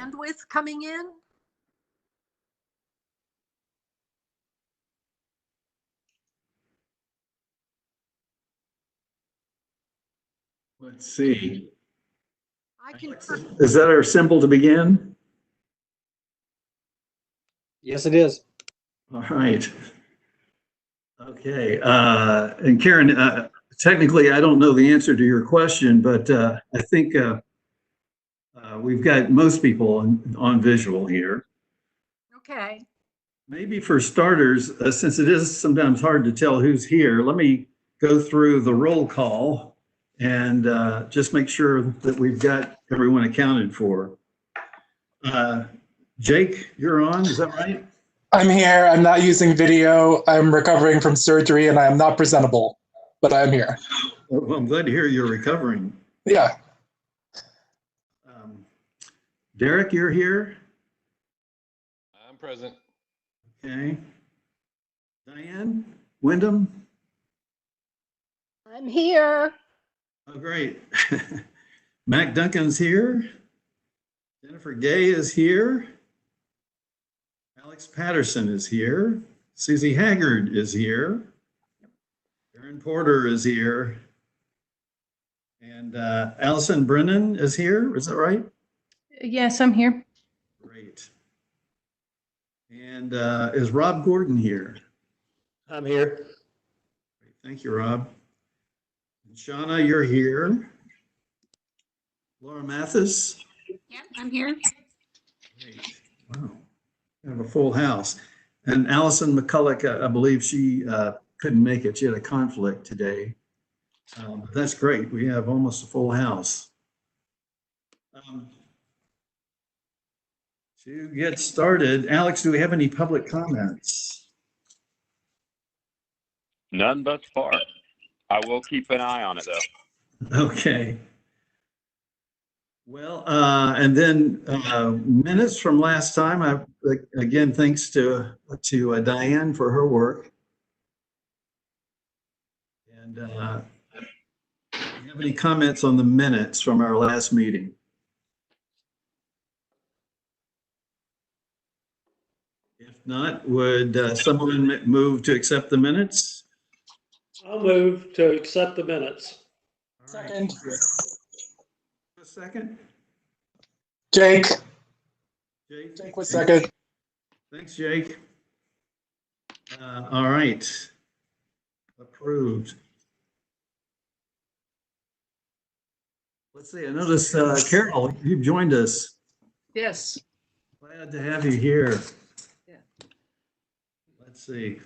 bandwidth coming in? Let's see. I can. Is that our symbol to begin? Yes, it is. All right. Okay. And Karen, technically, I don't know the answer to your question, but I think we've got most people on visual here. Okay. Maybe for starters, since it is sometimes hard to tell who's here, let me go through the roll call and just make sure that we've got everyone accounted for. Jake, you're on, is that right? I'm here. I'm not using video. I'm recovering from surgery and I am not presentable, but I'm here. Well, I'm glad to hear you're recovering. Yeah. Derek, you're here? I'm present. Okay. Diane, Wyndham? I'm here. Oh, great. Mac Duncan's here. Jennifer Gay is here. Alex Patterson is here. Susie Haggard is here. Aaron Porter is here. And Allison Brennan is here. Is that right? Yes, I'm here. Great. And is Rob Gordon here? I'm here. Great. Thank you, Rob. And Shauna, you're here. Laura Mathis? Yep, I'm here. Great. Wow. We have a full house. And Allison McCulloch, I believe she couldn't make it. She had a conflict today. But that's great. We have almost a full house. To get started, Alex, do we have any public comments? None thus far. I will keep an eye on it though. Okay. Well, and then minutes from last time. Again, thanks to Diane for her work. And do you have any comments on the minutes from our last meeting? If not, would someone move to accept the minutes? I'll move to accept the minutes. All right. Second. A second? Jake. Jake? Jake was second. Thanks, Jake. All right. Approved. Let's see, I noticed, Carol, you've joined us. Yes. Glad to have you here. Yeah. Let's see.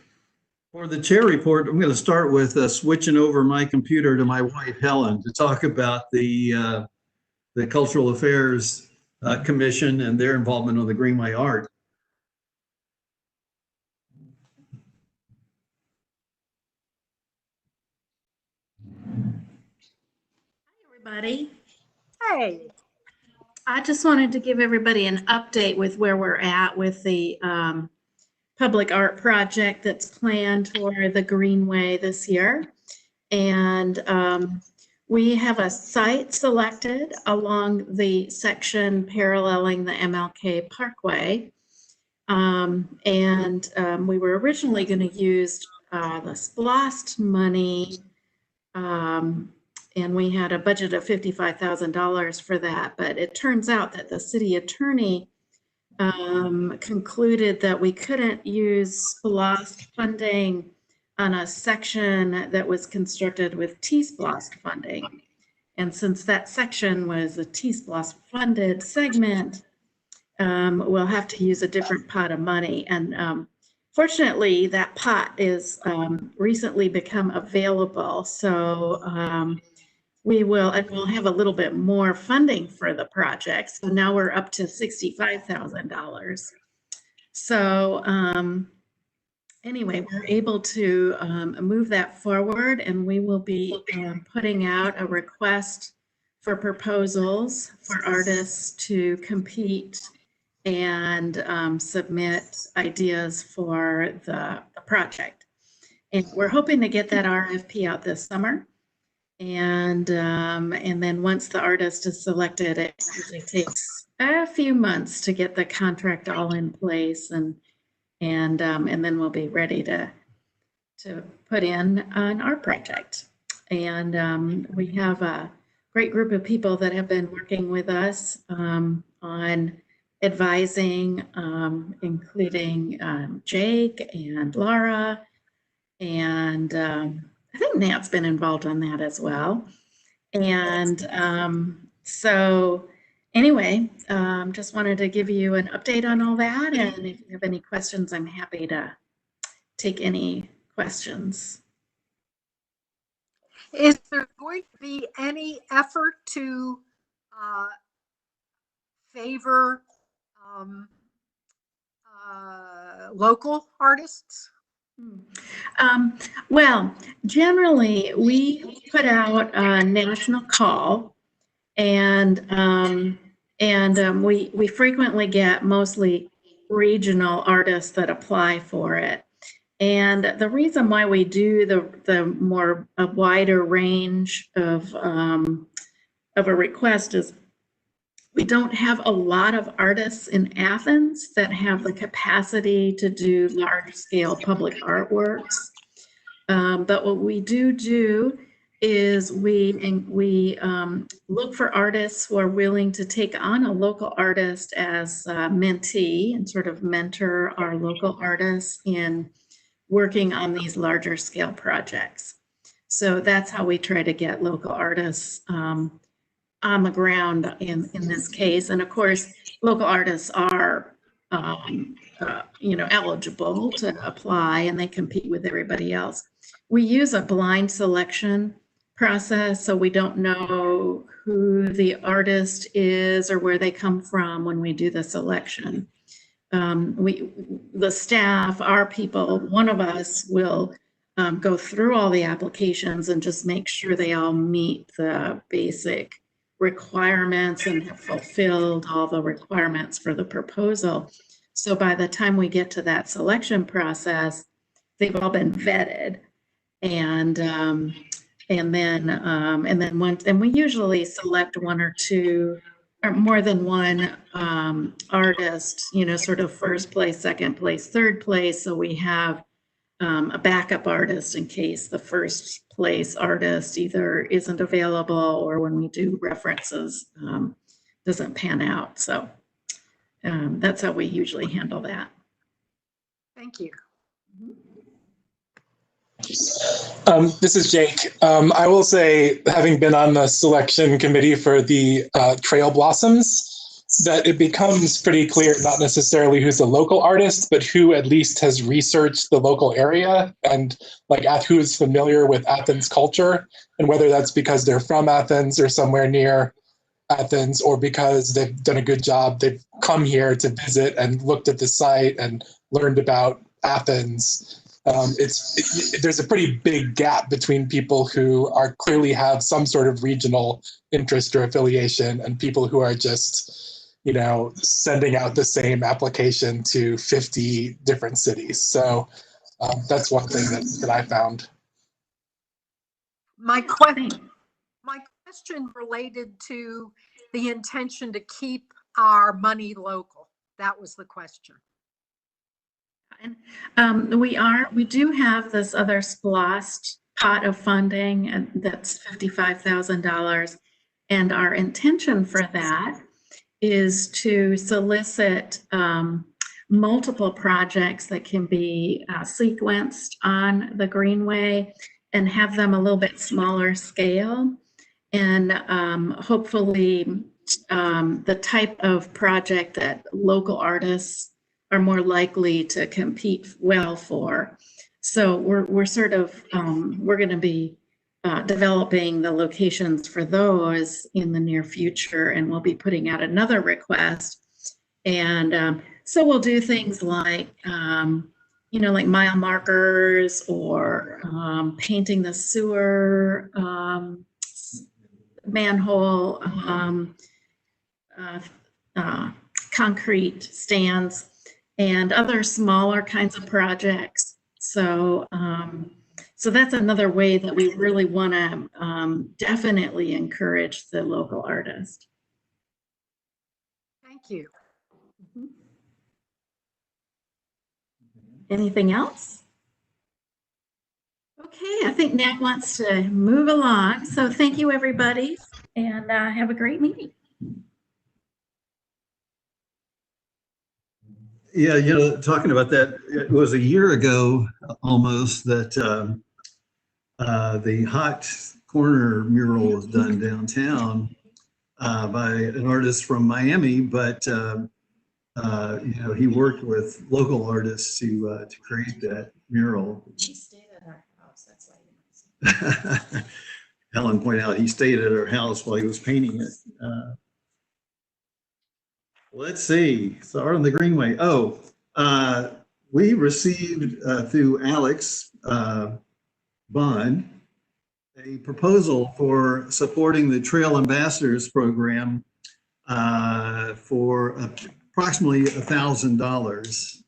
For the chair report, I'm going to start with switching over my computer to my wife, Helen, to talk about the Cultural Affairs Commission and their involvement with the Greenway art. Everybody. Hey. I just wanted to give everybody an update with where we're at with the public art project that's planned for the Greenway this year. And we have a site selected along the section paralleling the MLK Parkway. We were originally going to use the SPLOST money, and we had a budget of $55,000 for that. But it turns out that the city attorney concluded that we couldn't use SPLOST funding on a section that was constructed with T-SPLOST funding. And since that section was a T-SPLOST funded segment, we'll have to use a different pot of money. And fortunately, that pot is recently become available. So we'll have a little bit more funding for the project. So now we're up to $65,000. So anyway, we're able to move that forward, and we will be putting out a request for proposals for artists to compete and submit ideas for the project. And we're hoping to get that RFP out this summer. And then once the artist is selected, it usually takes a few months to get the contract all in place, and then we'll be ready to put in an art project. And we have a great group of people that have been working with us on advising, including Jake and Laura, and I think Nat's been involved on that as well. And so anyway, just wanted to give you an update on all that. And if you have any questions, I'm happy to take any questions. Is there going to be any effort to favor local artists? Well, generally, we put out a national call, and we frequently get mostly regional artists that apply for it. And the reason why we do a wider range of a request is we don't have a lot of artists in Athens that have the capacity to do large-scale public artworks. But what we do is we look for artists who are willing to take on a local artist as a mentee and sort of mentor our local artists in working on these larger scale projects. So that's how we try to get local artists on the ground in this case. And of course, local artists are eligible to apply, and they compete with everybody else. We use a blind selection process, so we don't know who the artist is or where they come from when we do the selection. The staff, our people, one of us will go through all the applications and just make sure they all meet the basic requirements and have fulfilled all the requirements for the proposal. So by the time we get to that selection process, they've all been vetted, and we usually select one or two or more than one artist, sort of first place, second place, third place. So we have a backup artist in case the first place artist either isn't available or when we do references doesn't pan out. So that's how we usually handle that. Thank you. This is Jake. I will say, having been on the selection committee for the Trail Blossoms, that it becomes pretty clear not necessarily who's a local artist, but who at least has researched the local area and who is familiar with Athens culture, and whether that's because they're from Athens or somewhere near Athens, or because they've done a good job, they've come here to visit and looked at the site and learned about Athens. There's a pretty big gap between people who are clearly have some sort of regional interest or affiliation and people who are just sending out the same application to 50 different cities. So that's one thing that I found. My question related to the intention to keep our money local. That was the question. And we do have this other SPLOST pot of funding, and that's $55,000. And our intention for that is to solicit multiple projects that can be sequenced on the Greenway and have them a little bit smaller scale. And hopefully the type of project that local artists are more likely to compete well for. So we're sort of, we're going to be developing the locations for those in the near future, and we'll be putting out another request. And so we'll do things like, like mile markers or painting the sewer manhole, concrete stands, and other smaller kinds of projects. So so that's another way that we really want to definitely encourage the local artist. Thank you. Anything else? Okay, I think Nat wants to move along. So thank you, everybody, and have a great meeting. Yeah, talking about that, it was a year ago almost that the Hot Corner mural was done downtown by an artist from Miami, but he worked with local artists to create that mural. She stayed at our house. That's why. Helen pointed out he stayed at her house while he was painting it. Let's see. So Art on the Greenway. Oh, we received through Alex Bond a proposal for supporting the Trail Ambassadors Program for approximately $1,000.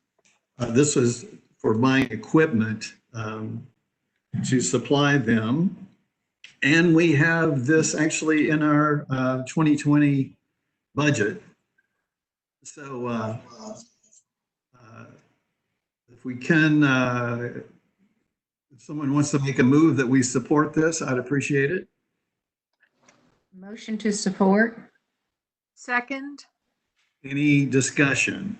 This was for buying equipment to supply them. And we have this actually in our 2020 budget. So if we can, if someone wants to make a move that we support this, I'd appreciate it. Motion to support. Second, Any discussion?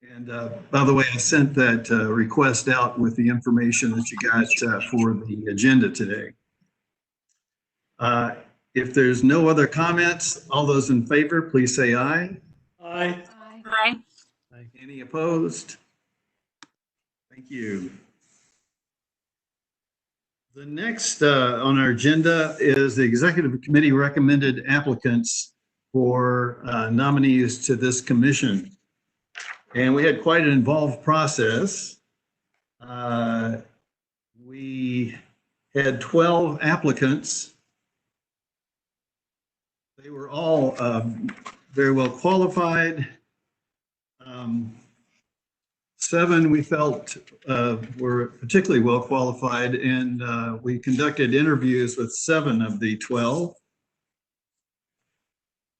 And by the way, I sent that request out with the information that you got for the agenda today. If there's no other comments, all those in favor, please say aye. Aye. aye. Any opposed? Thank you. The next on our agenda is the Executive Committee recommended applicants for nominees to this commission. And we had quite an involved process. We had 12 applicants. They were all very well qualified. 7 we felt were particularly well qualified, and we conducted interviews with 7 of the 12.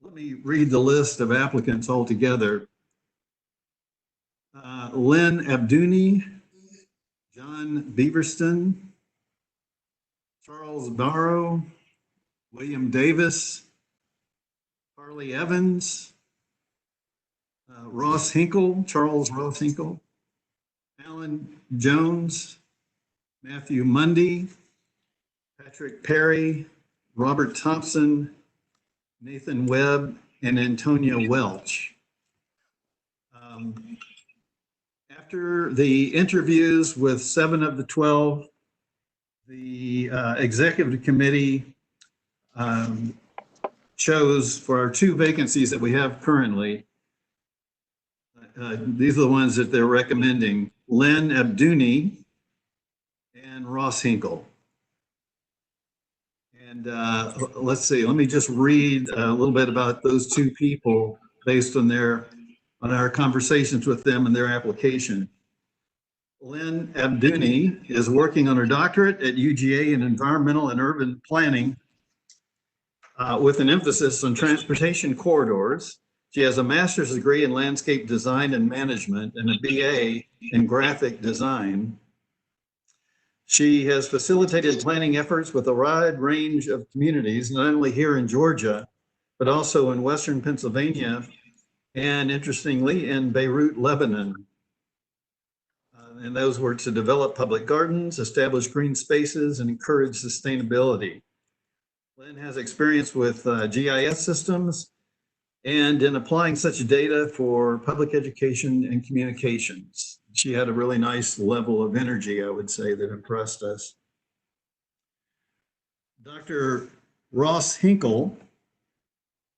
Let me read the list of applicants altogether. Lynn Abduni, John Beaverston, Charles Barrow, William Davis, Harley Evans, Ross Hinkle, Charles Ross Hinkle, Alan Jones, Matthew Mundy, Patrick Perry, Robert Thompson, Nathan Webb, and Antonia Welch. After the interviews with 7 of the 12, the executive committee chose for our 2 vacancies that we have currently. These are the ones that they're recommending: Lynn Abduni and Ross Hinkle. And let's see, let me just read a little bit about those 2 people based on our conversations with them and their application. Lynn Abduni is working on her doctorate at UGA in environmental and urban planning with an emphasis on transportation corridors. She has a master's degree in landscape design and management and a BA in graphic design. She has facilitated planning efforts with a wide range of communities, not only here in Georgia, but also in Western Pennsylvania, and interestingly, in Beirut, Lebanon. And those were to develop public gardens, establish green spaces, and encourage sustainability. Lynn has experience with GIS systems and in applying such data for public education and communications. She had a really nice level of energy, I would say, that impressed us. Dr. Ross Hinkle,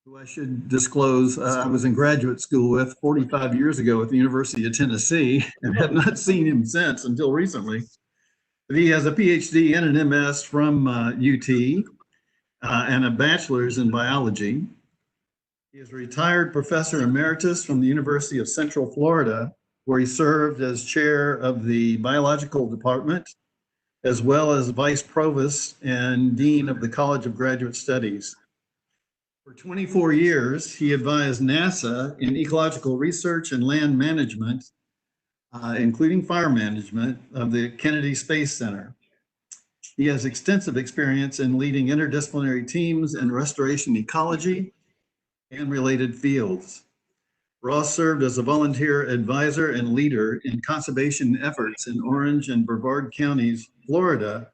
who I should disclose, I was in graduate school with 45 years ago at the University of Tennessee and have not seen him since until recently. But he has a PhD and an MS from UT and a bachelor's in biology. He is a retired professor emeritus from the University of Central Florida, where he served as chair of the biological department, as well as vice provost and dean of the College of Graduate Studies. For 24 years, he advised NASA in ecological research and land management, including fire management of the Kennedy Space Center. He has extensive experience in leading interdisciplinary teams in restoration ecology and related fields. Ross served as a volunteer advisor and leader in conservation efforts in Orange and Brevard counties, Florida,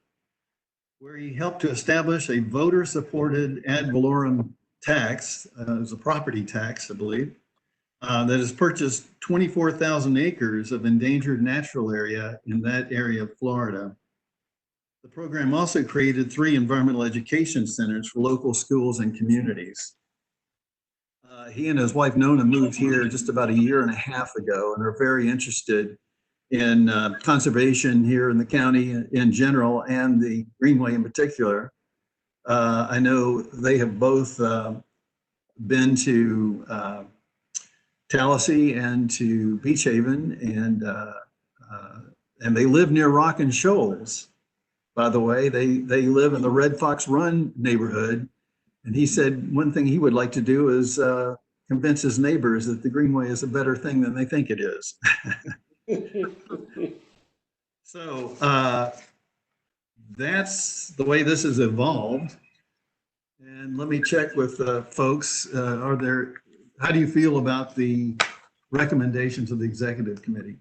where he helped to establish a voter-supported ad valorem tax, as a property tax, I believe, that has purchased 24,000 acres of endangered natural area in that area of Florida. The program also created 3 environmental education centers for local schools and communities. He and his wife Nona moved here just about a year and a half ago and are very interested in conservation here in the county in general and the Greenway in particular. I know they have both been to Tallahassee and to Beach Haven, and they live near Rock and Shoals. By the way, they live in the Red Fox Run neighborhood. And he said one thing he would like to do is convince his neighbors that the Greenway is a better thing than they think it is. So that's the way this has evolved. And let me check with folks. How do you feel about the recommendations of the executive committee?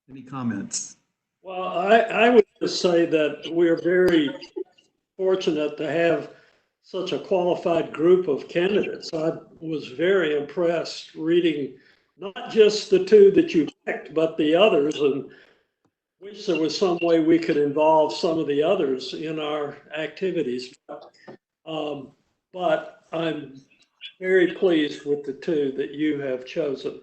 Any comments? Well, I would just say that we're very fortunate to have such a qualified group of candidates. I was very impressed reading not just the 2 that you picked, but the others, and wish there was some way we could involve some of the others in our activities. But I'm very pleased with the 2 that you have chosen.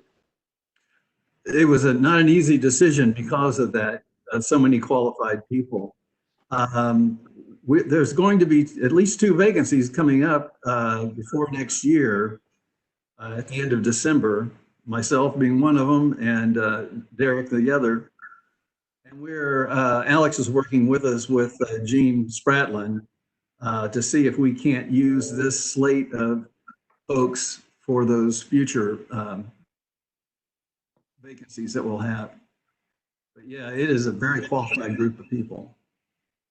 It was not an easy decision because of that, so many qualified people. There's going to be at least 2 vacancies coming up before next year at the end of December, myself being one of them and Derek the other. And Alex is working with us with Gene Spratlin to see if we can't use this slate of folks for those future vacancies that we'll have. But yeah, it is a very qualified group of people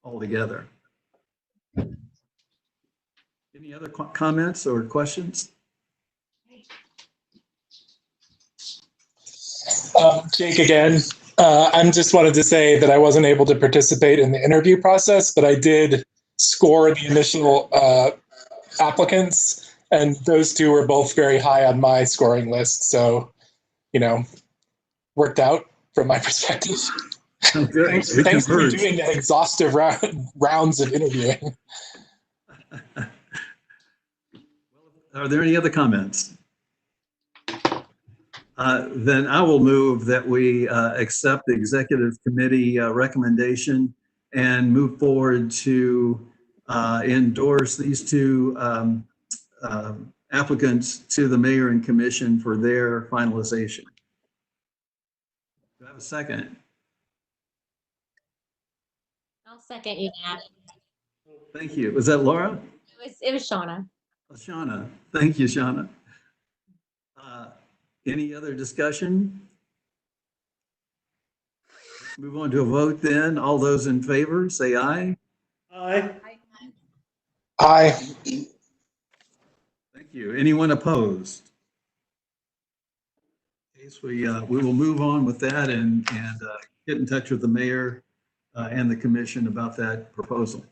altogether. Any other comments or questions? Jake again. I just wanted to say that I wasn't able to participate in the interview process, but I did score the initial applicants, and those 2 were both very high on my scoring list. So, worked out from my perspective. Good. Thanks for doing that exhaustive rounds of interviewing. Are there any other comments? Then I will move that we accept the executive committee recommendation and move forward to endorse these 2 applicants to the mayor and commission for their finalization. Do I have a second? I'll second you, Matt. Thank you. Was that Laura? It was Shauna. Shauna. Thank you, Shauna. Any other discussion? Let's move on to a vote then. All those in favor, say aye. Aye. Aye. Thank you. Anyone opposed? Okay, so we will move on with that and get in touch with the mayor and the commission about that proposal.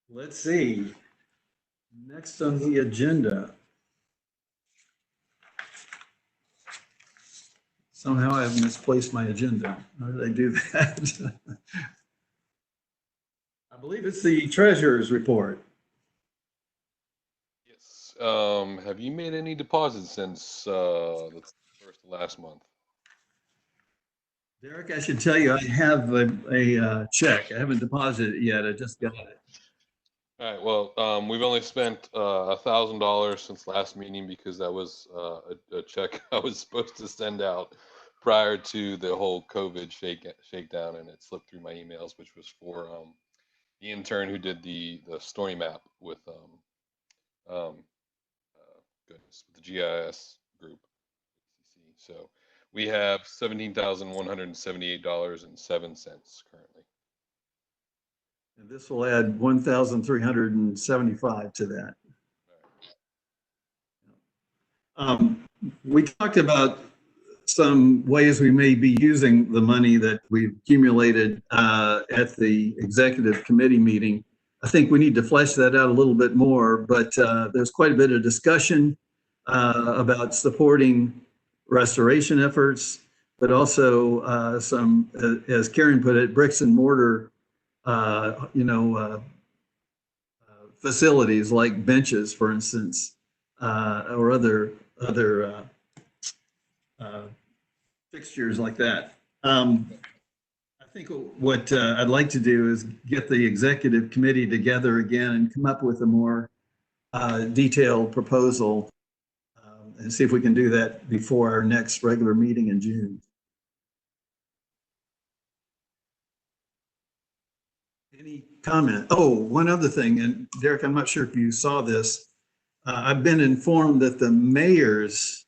Let's see. Next on the agenda. Somehow I've misplaced my agenda. How did I do that? I believe it's the treasurer's report. Yes. Have you made any deposits since the first of last month? Derek, I should tell you, I have a check. I haven't deposited it yet. I just got it. All right. Well, we've only spent $1,000 since last meeting because that was a check I was supposed to send out prior to the whole COVID shakedown, and it slipped through my emails, which was for intern who did the story map with goodness, with the GIS group. So we have $17,178.07 currently. And this will add 1,375 to that. We talked about some ways we may be using the money that we've accumulated at the executive committee meeting. I think we need to flesh that out a little bit more, but there's quite a bit of discussion about supporting restoration efforts, but also some, as Karen put it, bricks and mortar, facilities like benches, for instance, or other fixtures like that. I think what I'd like to do is get the executive committee together again and come up with a more detailed proposal and see if we can do that before our next regular meeting in June. Any comment? Oh, one other thing, and Derek, I'm not sure if you saw this. I've been informed that the mayor's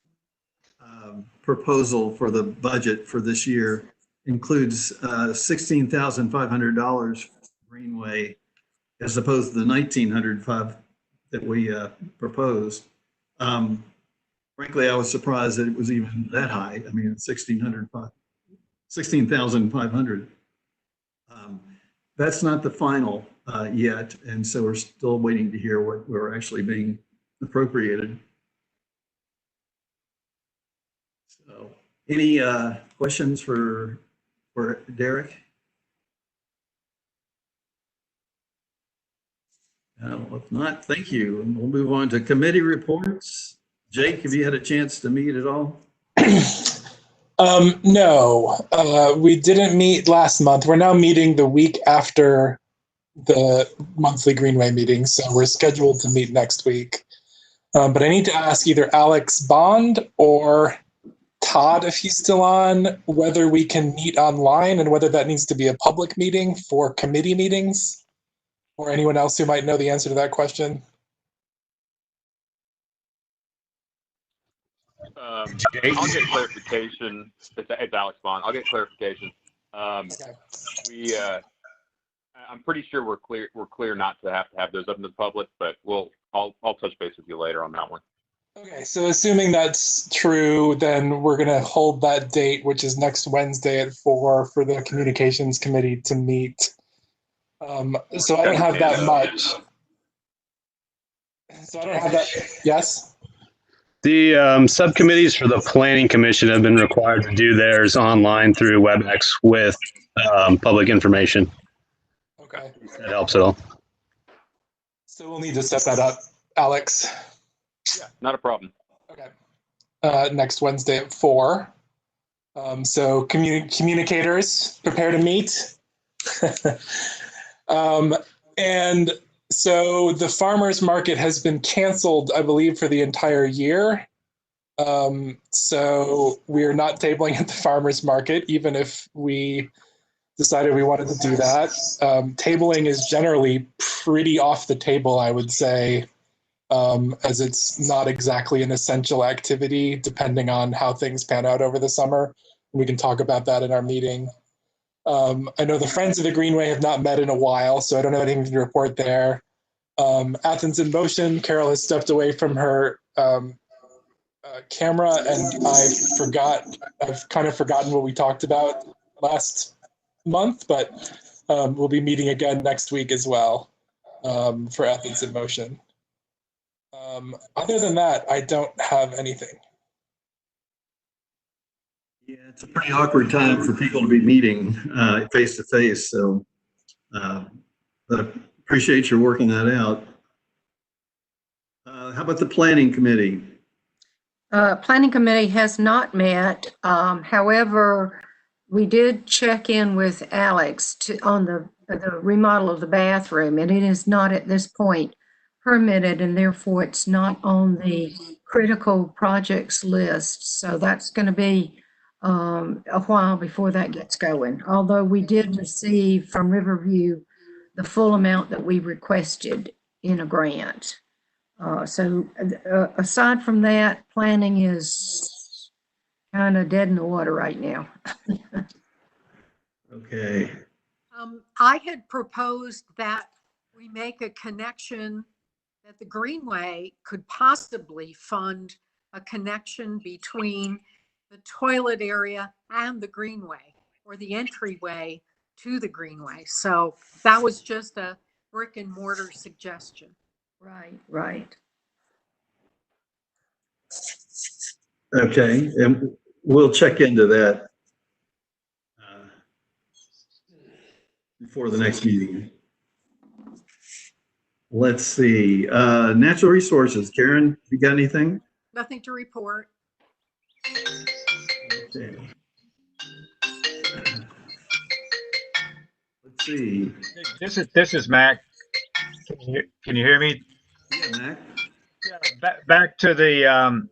proposal for the budget for this year includes $16,500 Greenway as opposed to the $1,905 that we proposed. Frankly, I was surprised that it was even that high. I mean, 16,500. That's not the final yet, and so we're still waiting to hear what we're actually being appropriated. So, any questions for Derek? If not, thank you. And we'll move on to committee reports. Jake, have you had a chance to meet at all? No, we didn't meet last month. We're now meeting the week after the monthly Greenway meeting, so we're scheduled to meet next week. But I need to ask either Alex Bond or Todd, if he's still on, whether we can meet online and whether that needs to be a public meeting for committee meetings, or anyone else who might know the answer to that question. I'll get clarification. It's Alex Bond. I'll get clarification. Okay. I'm pretty sure we're clear not to have those up in the public, but I'll touch base with you later on that one. Okay, so assuming that's true, then we're going to hold that date, which is next Wednesday at 4 for the communications committee to meet. So I don't have that much. So I don't have that. Yes? The subcommittees for the Planning Commission have been required to do theirs online through WebEx with public information. Okay. If that helps at all. So we'll need to set that up, Alex. Yeah, not a problem. Okay. Next Wednesday at 4. So communicators, prepare to meet. And so the farmers market has been canceled, I believe, for the entire year. So we're not tabling at the farmers market, even if we decided we wanted to do that. Tabling is generally pretty off the table, I would say, as it's not exactly an essential activity, depending on how things pan out over the summer. We can talk about that in our meeting. I know the Friends of the Greenway have not met in a while, so I don't have anything to report there. Athens in Motion, Carol has stepped away from her camera, and I've kind of forgotten what we talked about last month, but we'll be meeting again next week as well for Athens in Motion. Other than that, I don't have anything. Yeah, it's a pretty awkward time for people to be meeting face to face. So, but appreciate your working that out. How about the Planning Committee? Planning Committee has not met. However, we did check in with Alex on the remodel of the bathroom, and it is not at this point permitted, and therefore it's not on the critical projects list. So that's going to be a while before that gets going. Although we did receive from Riverview the full amount that we requested in a grant. Aside from that, planning is kind of dead in the water right now. Okay. I had proposed that we make a connection, that the Greenway could possibly fund a connection between the toilet area and the Greenway, or the entryway to the Greenway. So that was just a brick and mortar suggestion. Right, right. Okay, and we'll check into that before the next meeting. Let's see, natural resources. Karen, you got anything? Nothing to report. Okay. Let's see. This is Mac. Can you hear me? Yeah, Mac. Yeah, back to the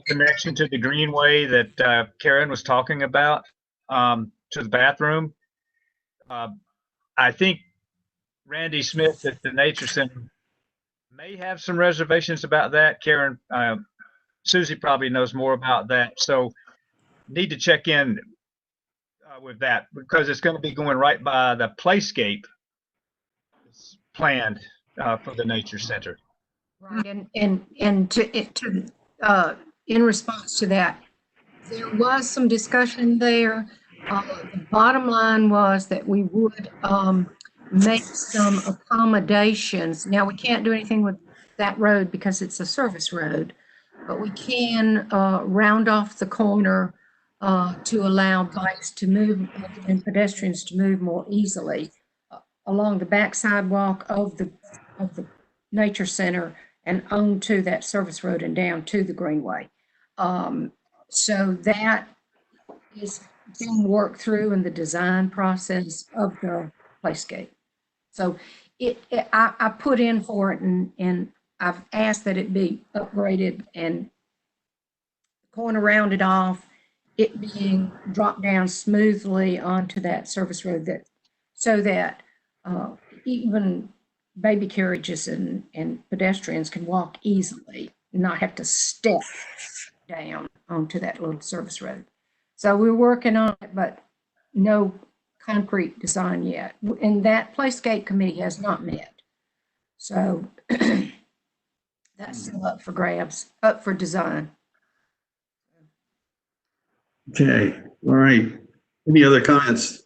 connection to the Greenway that Karen was talking about, to the bathroom. I think Randy Smith at the Nature Center may have some reservations about that. Karen, Susie probably knows more about that. So need to check in with that, because it's going to be going right by the playscape planned for the Nature Center. Right, and in response to that, there was some discussion there. The bottom line was that we would make some accommodations. Now, we can't do anything with that road because it's a service road, but we can round off the corner to allow bikes to move and pedestrians to move more easily along the back sidewalk of the Nature Center and onto that service road and down to the Greenway. So that is being worked through in the design process of the playscape. So I put in for it, and I've asked that it be upgraded and corner rounded off, it being dropped down smoothly onto that service road, that so that even baby carriages and pedestrians can walk easily, not have to step down onto that little service road. So we're working on it, but no concrete design yet. And that playscape committee has not met. So that's still up for grabs, up for design. Okay, all right. Any other comments?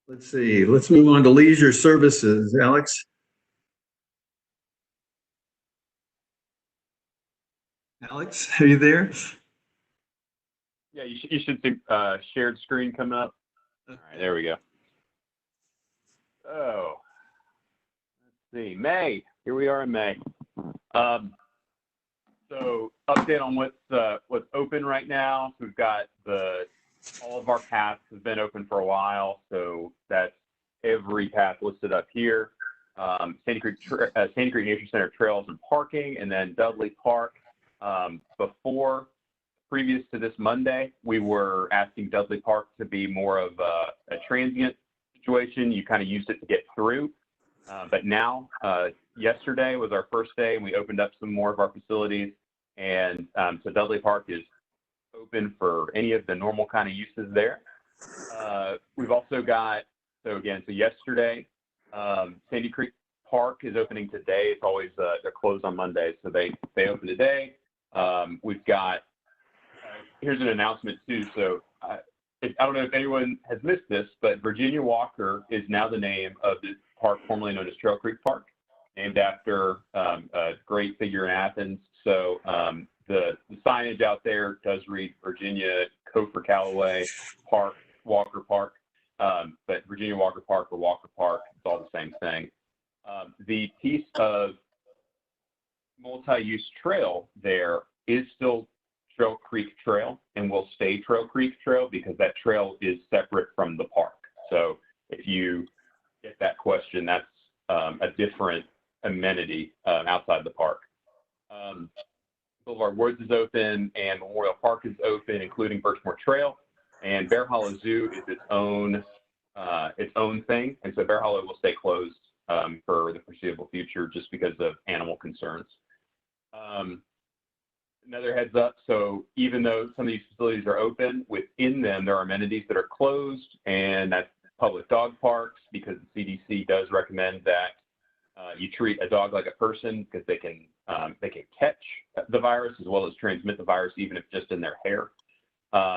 Let's see, let's move on to leisure services. Alex? Alex, are you there? Yeah, you should see shared screen coming up. All right, there we go. Oh, let's see, May. Here we are in May. So update on what's open right now. So we've got all of our paths have been open for a while. So that's every path listed up here. Sandy Creek Nature Center trails and parking, and then Dudley Park. Previous to this Monday, we were asking Dudley Park to be more of a transient situation. You kind of used it to get through. But now, yesterday was our first day, and we opened up some more of our facilities. And so Dudley Park is open for any of the normal kind of uses there. We've also got, so yesterday, Sandy Creek Park is opening today. It's always, they're closed on Mondays, so they open today. We've got, here's an announcement too. So I don't know if anyone has missed this, but Virginia Walker is now the name of the park formerly known as Trail Creek Park, named after a great figure in Athens. So the signage out there does read Virginia Cofer Callaway Park, Walker Park, but Virginia Walker Park or Walker Park, it's all the same thing. The piece of multi-use trail there is still Trail Creek Trail and will stay Trail Creek Trail because that trail is separate from the park. So if you get that question, that's a different amenity outside the park. Boulevard Woods is open and Memorial Park is open, including Birchmore Trail. And Bear Hollow Zoo is its own its own thing, and so Bear Hollow will stay closed for the foreseeable future just because of animal concerns. Another heads up, so even though some of these facilities are open, within them there are amenities that are closed, and that's public dog parks, because the CDC does recommend that you treat a dog like a person, because they can catch the virus as well as transmit the virus, even if just in their hair.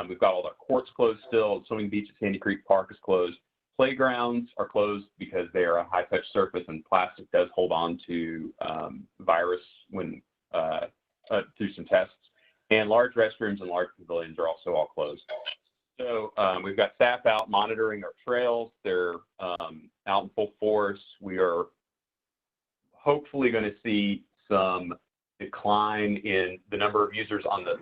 We've got all our courts closed still. Swimming Beach at Sandy Creek Park is closed. Playgrounds are closed because they are a high-touch surface, and plastic does hold on to virus when through some tests. And large restrooms and large pavilions are also all closed. So we've got staff out monitoring our trails. They're out in full force. We are hopefully going to see some decline in the number of users on the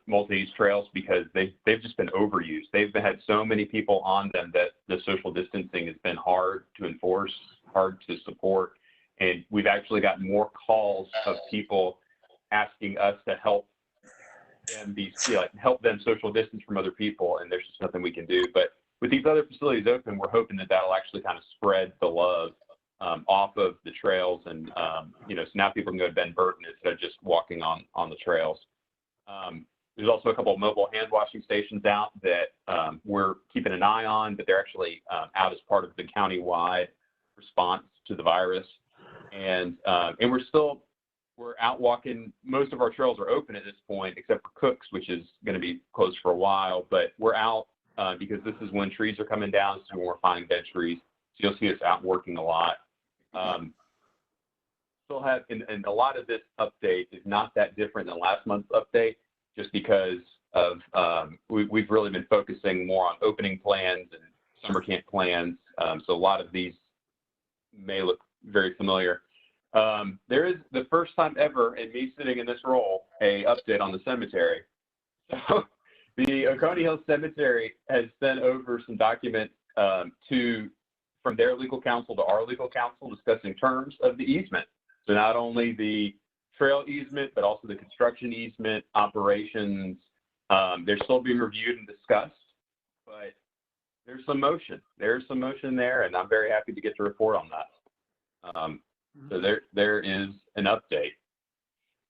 multi-use trails, because they've just been overused. They've had so many people on them that the social distancing has been hard to enforce, hard to support, and we've actually got more calls of people asking us to help them help them social distance from other people, and there's just nothing we can do. But with these other facilities open, we're hoping that that'll actually kind of spread the love off of the trails, and so now people can go to Ben Burton instead of just walking on the trails. There's also a couple of mobile hand washing stations out that we're keeping an eye on, but they're actually out as part of the county-wide response to the virus. And we're out walking. Most of our trails are open at this point, except for Cook's, which is going to be closed for a while. But we're out because this is when trees are coming down, so when we're finding dead trees. So you'll see us out working a lot. And a lot of this update is not that different than last month's update, just because of we've really been focusing more on opening plans and summer camp plans. So a lot of these may look very familiar. There is, the first time ever in me sitting in this role, a update on the cemetery. So the Oconee Hills Cemetery has sent over some documents from their legal counsel to our legal counsel discussing terms of the easement. So not only the trail easement, but also the construction easement, operations. They're still being reviewed and discussed, but there's some motion. There's some motion there, and I'm very happy to get to report on that. So there is an update.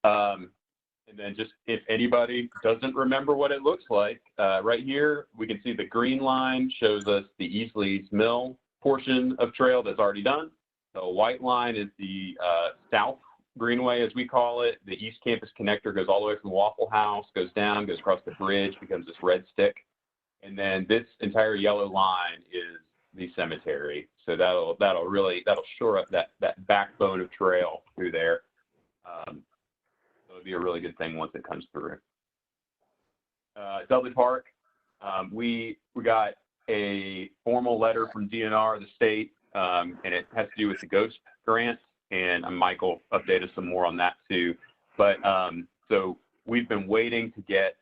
And then just if anybody doesn't remember what it looks like, right here, we can see the green line shows us the Easley's Mill portion of trail that's already done. The white line is the South Greenway, as we call it. The East Campus connector goes all the way from Waffle House, goes down, goes across the bridge, becomes this red stick. And then this entire yellow line is the cemetery. So that'll shore up that backbone of trail through there. It'll be a really good thing once it comes through. Dudley Park, we got a formal letter from DNR, the state, and it has to do with the GHOST grant, and Michael updated some more on that too. But so we've been waiting to get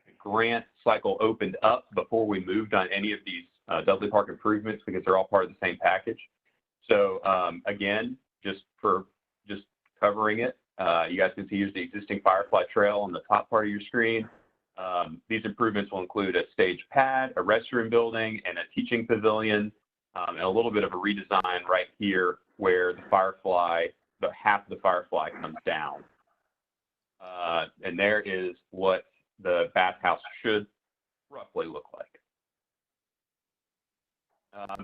the grant cycle opened up before we moved on any of these Dudley Park improvements, because they're all part of the same package. So again, just covering it, you guys can see here's the existing Firefly Trail on the top part of your screen. These improvements will include a stage pad, a restroom building, and a teaching pavilion, and a little bit of a redesign right here where the half of the Firefly comes down. And there is what the bathhouse should roughly look like.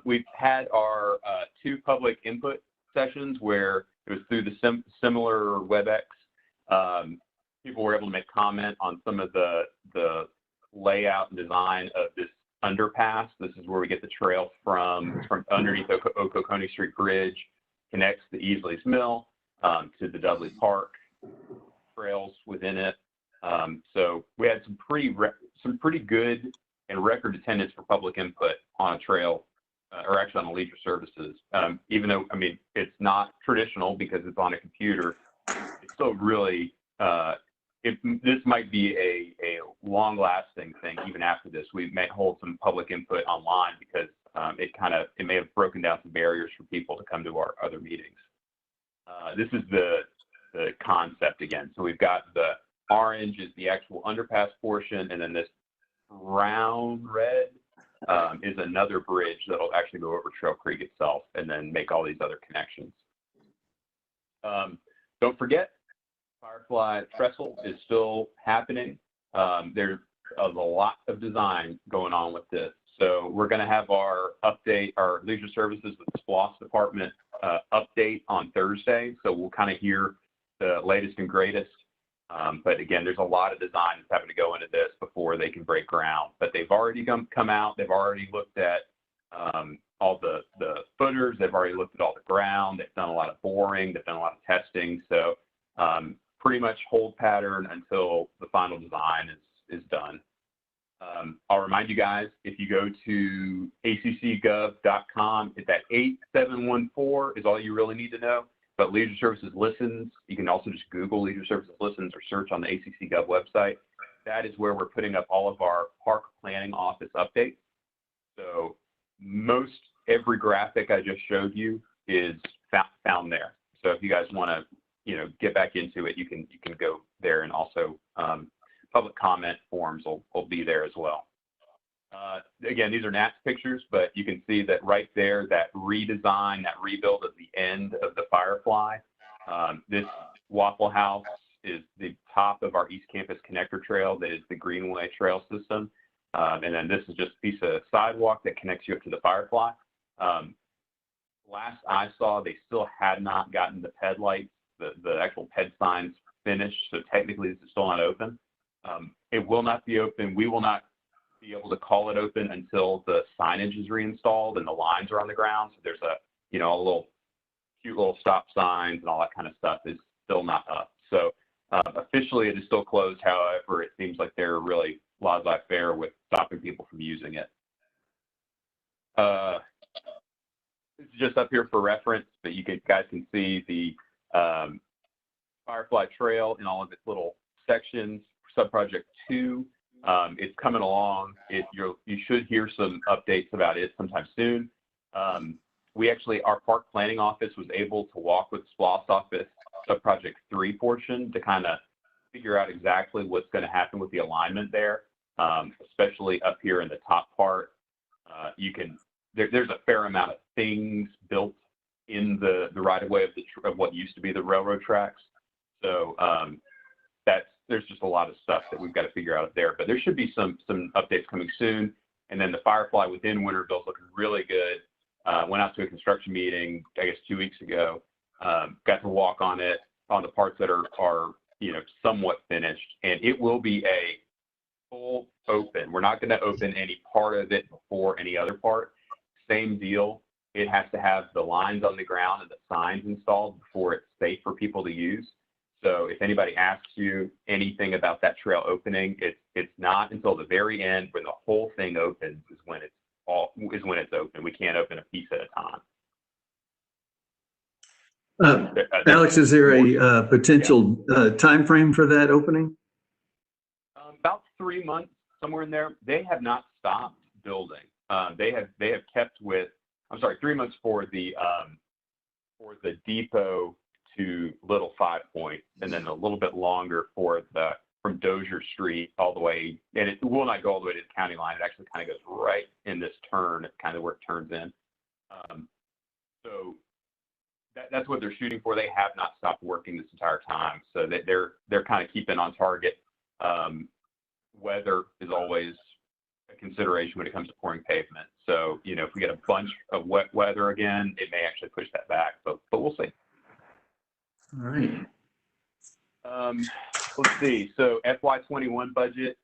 We've had our 2 public input sessions where it was through the similar WebEx. People were able to make comment on some of the layout and design of this underpass. This is where we get the trail from underneath Oconee Street Bridge, connects the Easley's Mill to the Dudley Park trails within it. So we had some pretty good and record attendance for public input on a trail, or actually on the leisure services. Even though, I mean, it's not traditional because it's on a computer, it's still really, this might be a long-lasting thing even after this. We may hold some public input online because it may have broken down some barriers for people to come to our other meetings. This is the concept again. So we've got the orange is the actual underpass portion, and then this brown red is another bridge that'll actually go over Trail Creek itself and then make all these other connections. Don't forget, Firefly Trestle is still happening. There's a lot of design going on with this. So we're going to have our update, our leisure services with the SPLOST department update on Thursday. So we'll kind of hear the latest and greatest. But again, there's a lot of design that's having to go into this before they can break ground. But they've already come out. They've already looked at all the footers. They've already looked at all the ground. They've done a lot of boring. They've done a lot of testing. So pretty much hold pattern until the final design is done. I'll remind you guys, if you go to accgov.com, it's at 8714 is all you really need to know. But Leisure Services Listens, you can also just Google Leisure Services Listens or search on the ACC Gov website. That is where we're putting up all of our park planning office updates. So most every graphic I just showed you is found there. So if you guys want to, get back into it, you can go there, and also public comment forms will be there as well. Again, these are NATS pictures, but you can see that right there, that redesign, that rebuild at the end of the Firefly. This Waffle House is the top of our East Campus Connector Trail. That is the Greenway trail system. And then this is just a piece of sidewalk that connects you up to the Firefly. Last I saw, they still had not gotten the PED lights, the actual PED signs finished. So technically, this is still not open. It will not be open. We will not be able to call it open until the signage is reinstalled and the lines are on the ground. So there's a little cute little stop signs and all that kind of stuff is still not up. So officially it is still closed. However, it seems like they're really laissez-faire with stopping people from using it. It's just up here for reference, but you guys can see the Firefly Trail in all of its little sections. Subproject 2. It's coming along. You should hear some updates about it sometime soon. Our park planning office was able to walk with SPLOST office subproject 3 portion to kind of figure out exactly what's going to happen with the alignment there, especially up here in the top part. There's a fair amount of things built in the right of way of what used to be the railroad tracks. So there's just a lot of stuff that we've got to figure out there, but there should be some updates coming soon. And then the Firefly within Winterville is looking really good. Went out to a construction meeting, I guess 2 weeks ago. Got to walk on it on the parts that are somewhat finished, and it will be a full open. We're not going to open any part of it before any other part. Same deal. It has to have the lines on the ground and the signs installed before it's safe for people to use. So if anybody asks you anything about that trail opening, it's not until the very end when the whole thing opens is when it's open. We can't open a piece at a time. Alex, is there a potential time frame for that opening? About 3 months, somewhere in there. They have not stopped building. They have kept with. 3 months for the depot to Little 5 Point, and then a little bit longer for from Dozier Street all the way, and it will not go all the way to the county line. It actually kind of goes right in this turn, kind of where it turns in. So that's what they're shooting for. They have not stopped working this entire time, so they're kind of keeping on target. Weather is always a consideration when it comes to pouring pavement. So if we get a bunch of wet weather again, it may actually push that back, but we'll see. All right. Let's see. So FY21 budget.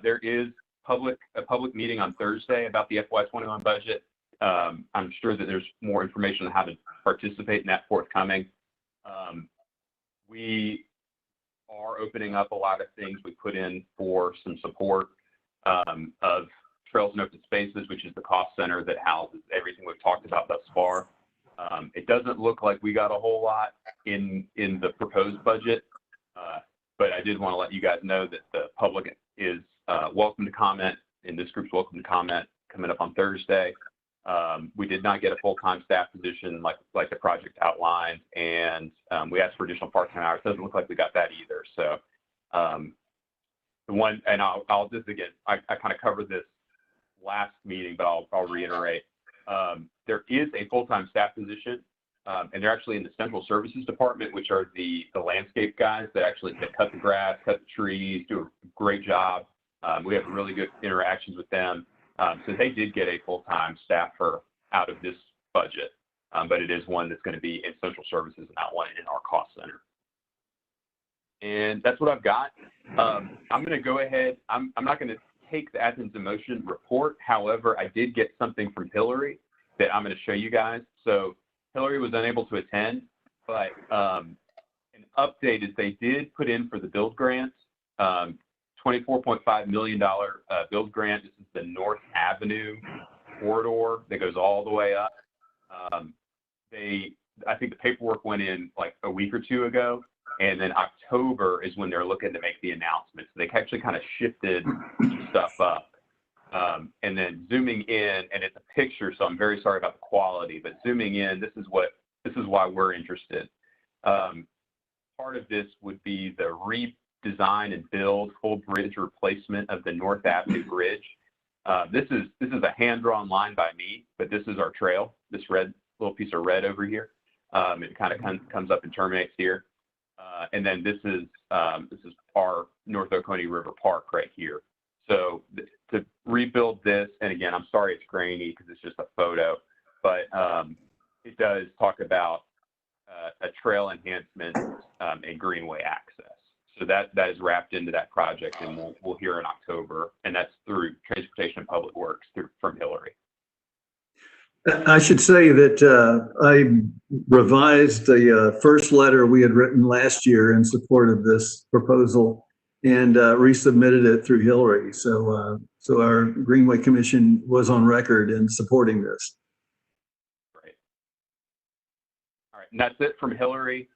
There is a public meeting on Thursday about the FY21 budget. I'm sure that there's more information on how to participate in that forthcoming. We are opening up a lot of things we put in for some support of Trails and Open Spaces, which is the cost center that houses everything we've talked about thus far. It doesn't look like we got a whole lot in the proposed budget, but I did want to let you guys know that the public is welcome to comment, and this group's welcome to comment coming up on Thursday. We did not get a full-time staff position like the project outlined, and we asked for additional part-time hours. It doesn't look like we got that either. So the one, and I'll just again, I kind of covered this last meeting, but I'll reiterate. There is a full-time staff position, and they're actually in the central services department, which are the landscape guys that cut the grass, cut the trees, do a great job. We have really good interactions with them. So they did get a full-time staffer out of this budget, but it is one that's going to be in central services and not one in our cost center. And that's what I've got. I'm going to go ahead. I'm not going to take the Athens in Motion report. However, I did get something from Hillary that I'm going to show you guys. So Hillary was unable to attend, but an update is they did put in for the build grant, $24.5 million build grant. This is the North Avenue corridor that goes all the way up. I think the paperwork went in like a week or two ago, and then October is when they're looking to make the announcement. So they actually kind of shifted stuff up. And then zooming in, and it's a picture, so I'm very sorry about the quality, but zooming in, this is why we're interested. Part of this would be the redesign and build full bridge replacement of the North Avenue Bridge. This is a hand-drawn line by me, but this is our trail, this red little piece of red over here. It kind of comes up and terminates here. And then this is our North Oconee River Park right here. So to rebuild this, and again, I'm sorry it's grainy because it's just a photo, but it does talk about a trail enhancement and Greenway access. So that is wrapped into that project, and we'll hear in October, and that's through Transportation and Public Works from Hillary. I should say that I revised the first letter we had written last year in support of this proposal and resubmitted it through Hillary. So our Greenway Commission was on record in supporting this. Great. All right, and that's it from Hillary.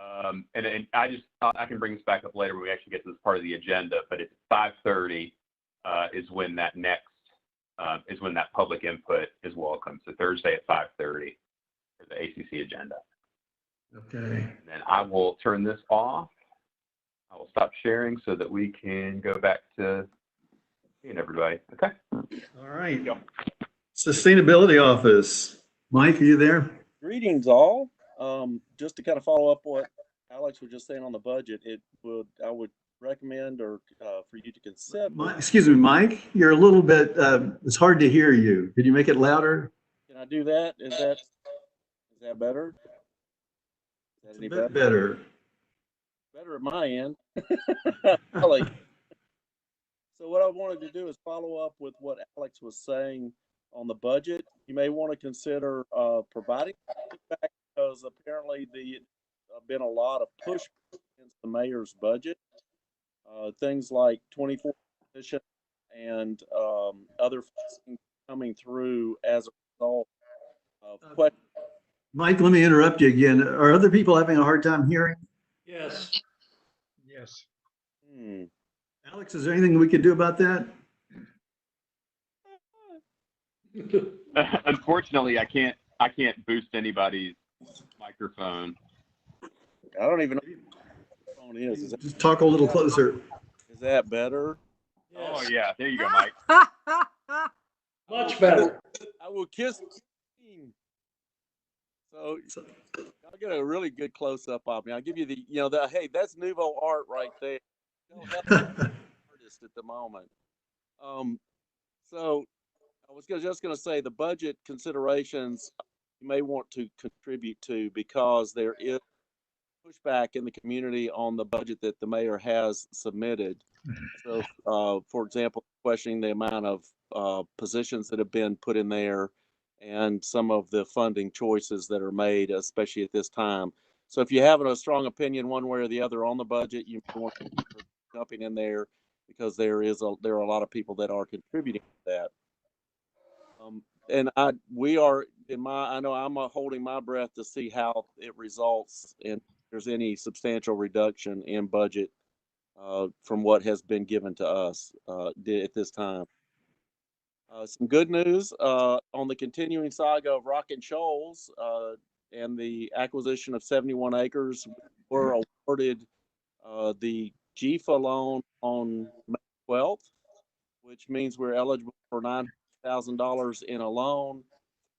And I can bring this back up later when we actually get to this part of the agenda, but it's 5:30 is when that public input is welcome. So Thursday at 5:30 for the ACC agenda. Okay. And then I will turn this off. I will stop sharing so that we can go back to seeing everybody. Okay. All right. Sustainability Office. Mike, are you there? Greetings, all. Just to kind of follow up what Alex was just saying on the budget, I would recommend or for you to consider. Excuse me, Mike. You're a little bit. It's hard to hear you. Could you make it louder? Can I do that? Is that better? Is that any better? Better. Better at my end. Really. So what I wanted to do is follow up with what Alex was saying on the budget. You may want to consider providing feedback because apparently there's been a lot of push against the mayor's budget. Things like 24 positions and other things coming through as a result of questions. Mike, let me interrupt you again. Are other people having a hard time hearing? Yes. Yes. Alex, is there anything we could do about that? Unfortunately, I can't boost anybody's microphone. I don't even know what the phone is. Just talk a little closer. Is that better? Yes. Oh yeah, there you go, Mike. Much better. I will kiss the screen. So I'll get a really good close up of me. I'll give you hey, that's nouveau art right there. That's artist at the moment. So I was just going to say the budget considerations you may want to contribute to because there is pushback in the community on the budget that the mayor has submitted. So, for example, questioning the amount of positions that have been put in there and some of the funding choices that are made, especially at this time. So if you have a strong opinion one way or the other on the budget, you want to jumping in there because there are a lot of people that are contributing to that. And I know I'm holding my breath to see how it results and if there's any substantial reduction in budget from what has been given to us at this time. Some good news on the continuing saga of Rock and Shoals and the acquisition of 71 acres. Were awarded the GFA loan on May 12th, which means we're eligible for $900 $150,000 in a loan,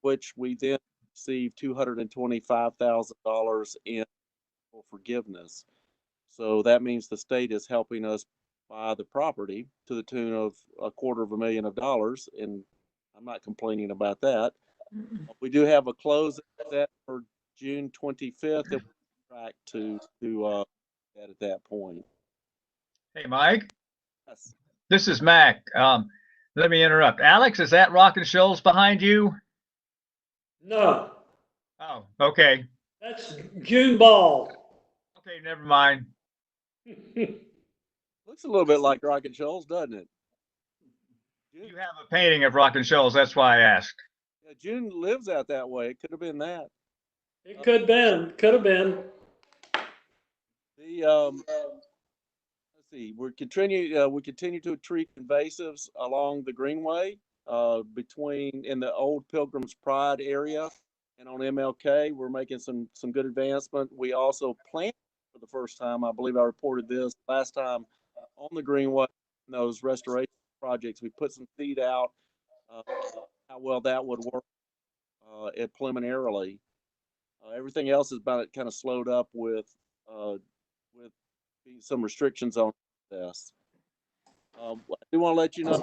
which we then received $225,000 in forgiveness. So that means the state is helping us buy the property to the tune of $250,000, and I'm not complaining about that. We do have a close set for June 25th, and we'll track to that at that point. Hey, Mike, Yes. this is Mac. Let me interrupt. Alex, is that Rock and Shoals behind you? No, Oh, okay. that's June Ball. Okay, never mind. Looks a little bit like Rock and Shoals, doesn't it? You have a painting of Rock and Shoals. That's why I asked. Yeah, June lives out that way. It could have been that. It could have been. The let's see, we continue to treat invasives along the Greenway, between in the old Pilgrim's Pride area and on MLK. We're making some good advancement. We also planted for the first time, I believe I reported this last time, on the Greenway, in those restoration projects. We put some seed out, how well that would work preliminarily. Everything else is about kind of slowed up with some restrictions on this. I do want to let you know,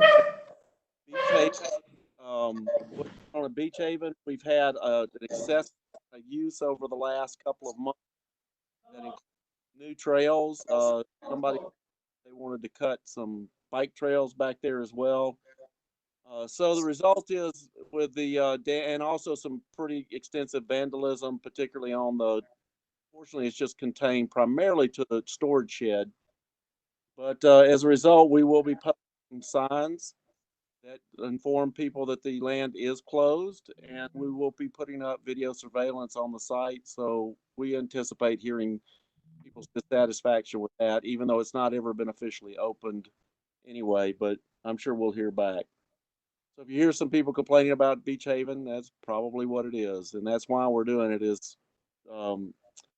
Beach Haven, on a Beach Haven, we've had an excessive use over the last couple of months. That includes new trails. Somebody, they wanted to cut some bike trails back there as well. So the result is with the and also some pretty extensive vandalism, particularly on the. Fortunately, it's just contained primarily to the storage shed. But as a result, we will be posting signs that inform people that the land is closed, and we will be putting up video surveillance on the site. So we anticipate hearing people's dissatisfaction with that, even though it's not ever been officially opened anyway. But I'm sure we'll hear back. So if you hear some people complaining about Beach Haven, that's probably what it is, and that's why we're doing it. Is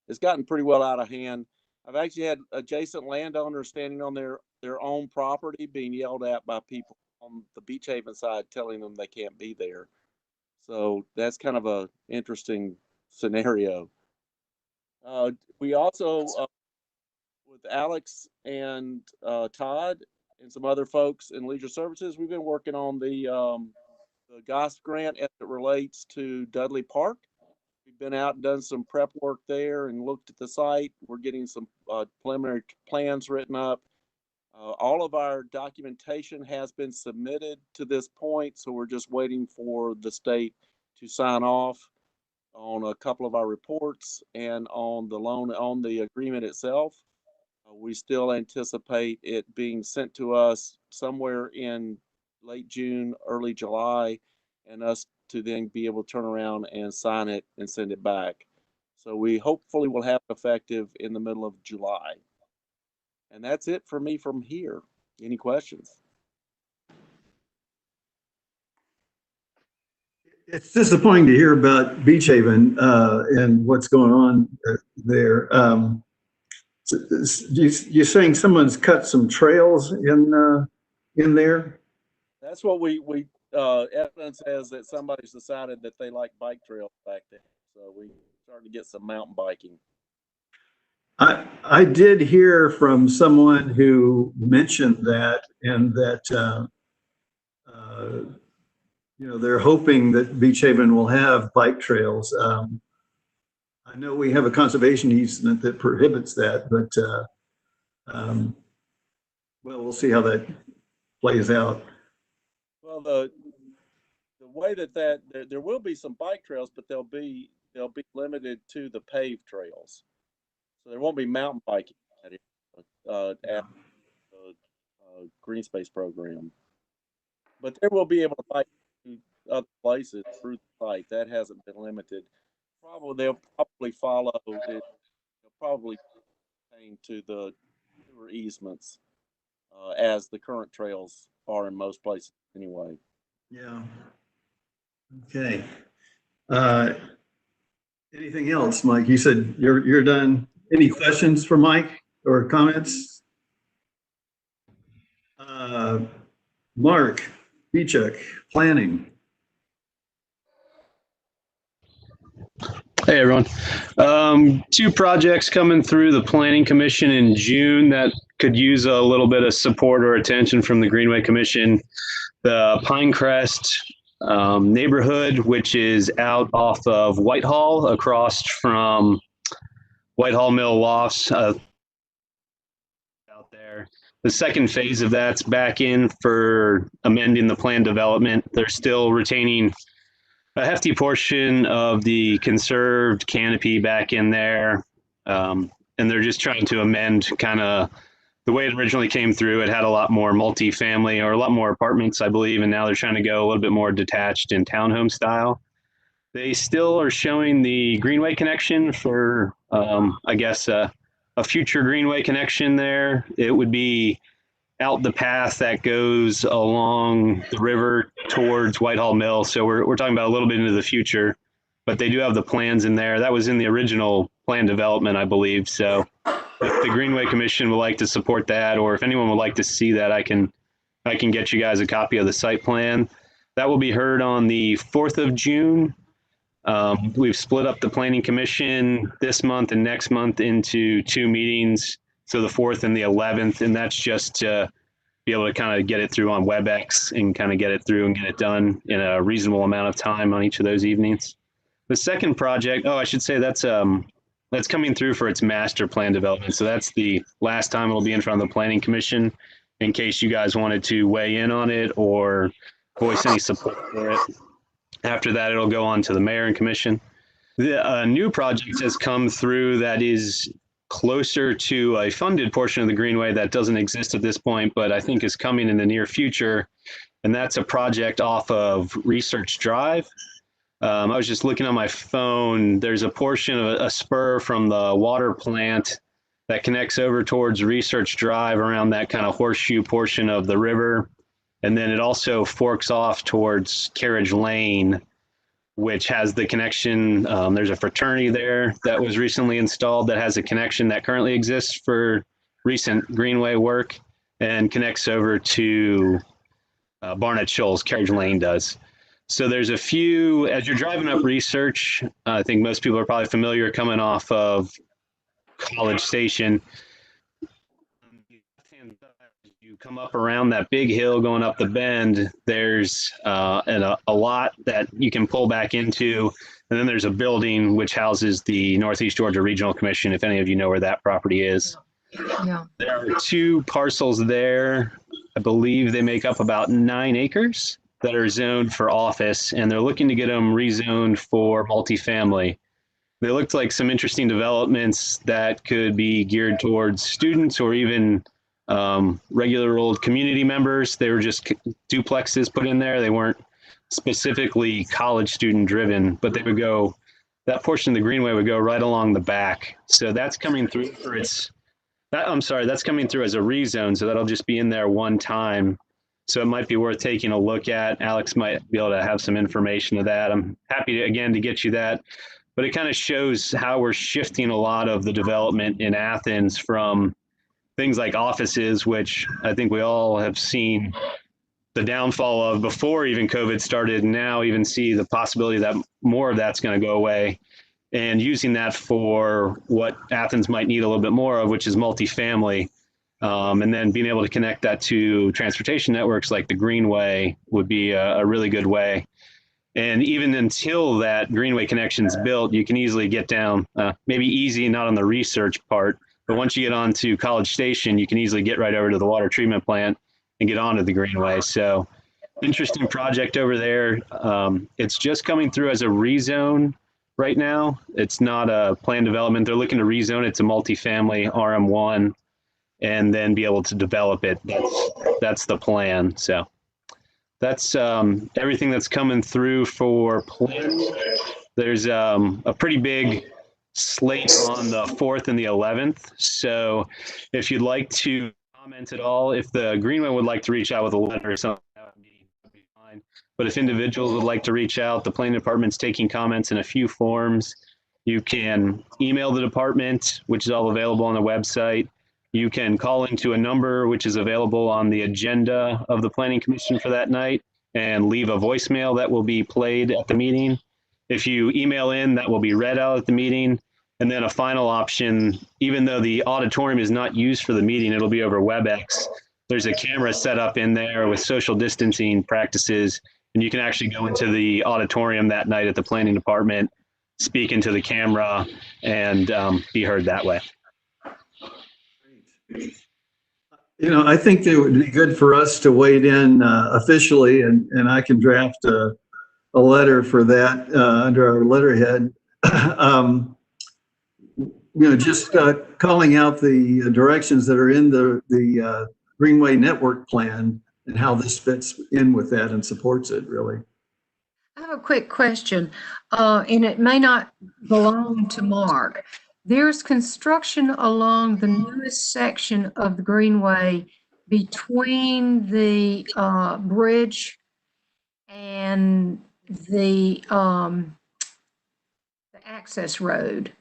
it's gotten pretty well out of hand. I've actually had adjacent landowners standing on their own property being yelled at by people on the Beach Haven side, telling them they can't be there. So that's kind of a interesting scenario. We also, with Alex and Todd and some other folks in Leisure Services, we've been working on the GOSP grant as it relates to Dudley Park. We've been out and done some prep work there and looked at the site. We're getting some preliminary plans written up. All of our documentation has been submitted to this point, so we're just waiting for the state to sign off on a couple of our reports and on the loan, on the agreement itself. We still anticipate it being sent to us somewhere in late June, early July, and us to then be able to turn around and sign it and send it back. So we hopefully will have it effective in the middle of July. And that's it for me from here. Any questions? It's disappointing to hear about Beach Haven and what's going on there. You're saying someone's cut some trails in there? That's what we evidence says, that somebody's decided that they like bike trails back there. So we started to get some mountain biking. I did hear from someone who mentioned that, and that they're hoping that Beach Haven will have bike trails. I know we have a conservation easement that prohibits that, but well, we'll see how that plays out. Well, the way that there will be some bike trails, but they'll be limited to the paved trails. So there won't be mountain biking at the green space program. But they will be able to bike to other places through the site. That hasn't been limited. They'll probably follow it. They'll probably pertain to the sewer easements as the current trails are in most places anyway. Yeah. Okay. Anything else, Mike? You said you're done. Any questions for Mike or comments? Mark. Pichuk, planning. Hey everyone. Two projects coming through the Planning Commission in June that could use a little bit of support or attention from the Greenway Commission. The Pinecrest neighborhood, which is out off of Whitehall across from Whitehall Mill Lofts out there. The second phase of that's back in for amending the plan development. They're still retaining a hefty portion of the conserved canopy back in there. And they're just trying to amend kind of the way it originally came through. It had a lot more multifamily or a lot more apartments, I believe, and now they're trying to go a little bit more detached in townhome style. They still are showing the Greenway connection for, I guess, a future Greenway connection there. It would be out the path that goes along the river towards Whitehall Mill. So we're talking about a little bit into the future, but they do have the plans in there. That was in the original plan development, I believe. So if the Greenway Commission would like to support that, or if anyone would like to see that, I can get you guys a copy of the site plan. That will be heard on the 4th of June. We've split up the Planning Commission this month and next month into two meetings. So the 4th and the 11th, and that's just to be able to kind of get it through on WebEx and kind of get it through and get it done in a reasonable amount of time on each of those evenings. The second project, I should say that's coming through for its master plan development. So that's the last time it'll be in front of the Planning Commission in case you guys wanted to weigh in on it or voice any support for it. After that, it'll go on to the mayor and commission. The new project has come through that is closer to a funded portion of the Greenway that doesn't exist at this point, but I think is coming in the near future. And that's a project off of Research Drive. I was just looking on my phone. There's a portion of a spur from the water plant that connects over towards Research Drive around that kind of horseshoe portion of the river. And then it also forks off towards Carriage Lane, which has the connection. There's a fraternity there that was recently installed that has a connection that currently exists for recent Greenway work and connects over to Barnett Shoals. Carriage Lane does. So there's a few, as you're driving up Research, I think most people are probably familiar coming off of College Station. You come up around that big hill going up the bend, there's a lot that you can pull back into. And then there's a building which houses the Northeast Georgia Regional Commission, if any of you know where that property is. Yeah. There are two parcels there. I believe they make up about 9 acres that are zoned for office, and they're looking to get them rezoned for multifamily. They looked like some interesting developments that could be geared towards students or even regular old community members. They were just duplexes put in there. They weren't specifically college student driven, but they would go, that portion of the Greenway would go right along the back. So that's coming through for that's coming through as a rezone. So that'll just be in there one time. So it might be worth taking a look at. Alex might be able to have some information of that. I'm happy to, again, to get you that, but it kind of shows how we're shifting a lot of the development in Athens from things like offices, which I think we all have seen the downfall of before even COVID started, and now even see the possibility that more of that's going to go away, and using that for what Athens might need a little bit more of, which is multifamily. And then being able to connect that to transportation networks like the Greenway would be a really good way. And even until that Greenway connection is built, you can easily get down, maybe easy, not on the research part, but once you get onto College Station, you can easily get right over to the water treatment plant and get onto the Greenway. So interesting project over there. It's just coming through as a rezone right now. It's not a plan development. They're looking to rezone it to multifamily RM1 and then be able to develop it. That's the plan. So that's everything that's coming through for plan. There's a pretty big slate on the 4th and the 11th. So if you'd like to comment at all, if the Greenway would like to reach out with a letter or something, that would be fine. But if individuals would like to reach out, the planning department's taking comments in a few forms. You can email the department, which is all available on the website. You can call into a number which is available on the agenda of the Planning Commission for that night. and leave a voicemail that will be played at the meeting. If you email in, that will be read out at the meeting. And then a final option, even though the auditorium is not used for the meeting, it'll be over WebEx. There's a camera set up in there with social distancing practices, and you can actually go into the auditorium that night at the planning department, speak into the camera, and be heard that way. You know, I think it would be good for us to wade in officially, and I can draft a letter for that under our letterhead. You know, just calling out the directions that are in the Greenway Network Plan and how this fits in with that and supports it, really. I have a quick question, and it may not belong to Mark. There's construction along the newest section of the Greenway between the bridge and the access road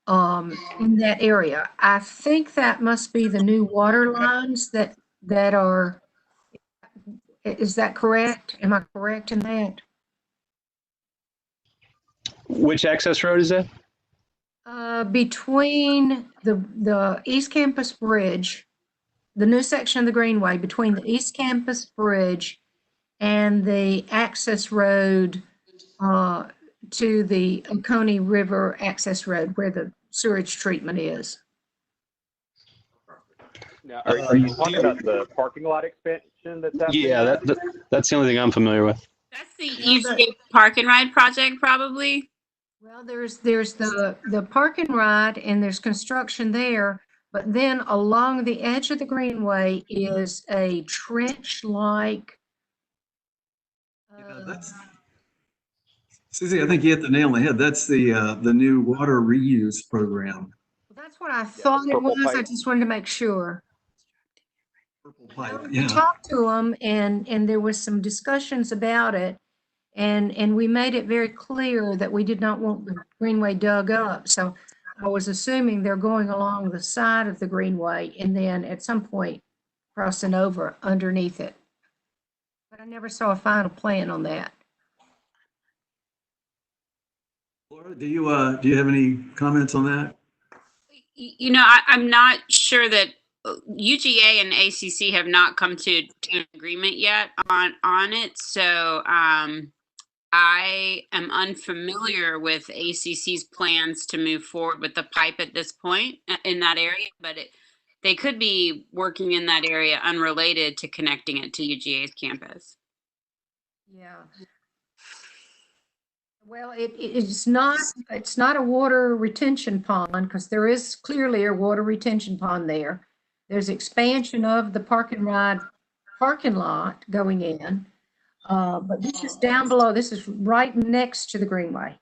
in that area. I think that must be the new water lines that are, is that correct? Am I correct in that? Which access road is that? Between the East Campus Bridge, the new section of the Greenway, between the East Campus Bridge and the access road to the Oconee River access road where the sewage treatment is. Now, are you talking about the parking lot expansion that's happening? Yeah, that's the only thing I'm familiar with. That's the U-shaped park and ride project, probably. Well, there's the park and ride, and there's construction there, but then along the edge of the Greenway is a trench-like. Susie, I think you hit the nail on the head. That's the new water reuse program. That's what I thought it was. I just wanted to make sure. Purple pipe, We talked to them, and there was some discussions about it, and we made it very clear that we did not want the Greenway dug up. So I was assuming they're going along the side of the Greenway and then at some point crossing over underneath it. But I never saw a final plan on that. Laura, do you have any comments on that? You know, I'm not sure that UGA and ACC have not come to an agreement yet on it. So I am unfamiliar with ACC's plans to move forward with the pipe at this point in that area, but they could be working in that area unrelated to connecting it to UGA's campus. Yeah. Well, it's not a water retention pond because there is clearly a water retention pond there. There's expansion of the park and ride parking lot going in. But this is down below. This is right next to the Greenway,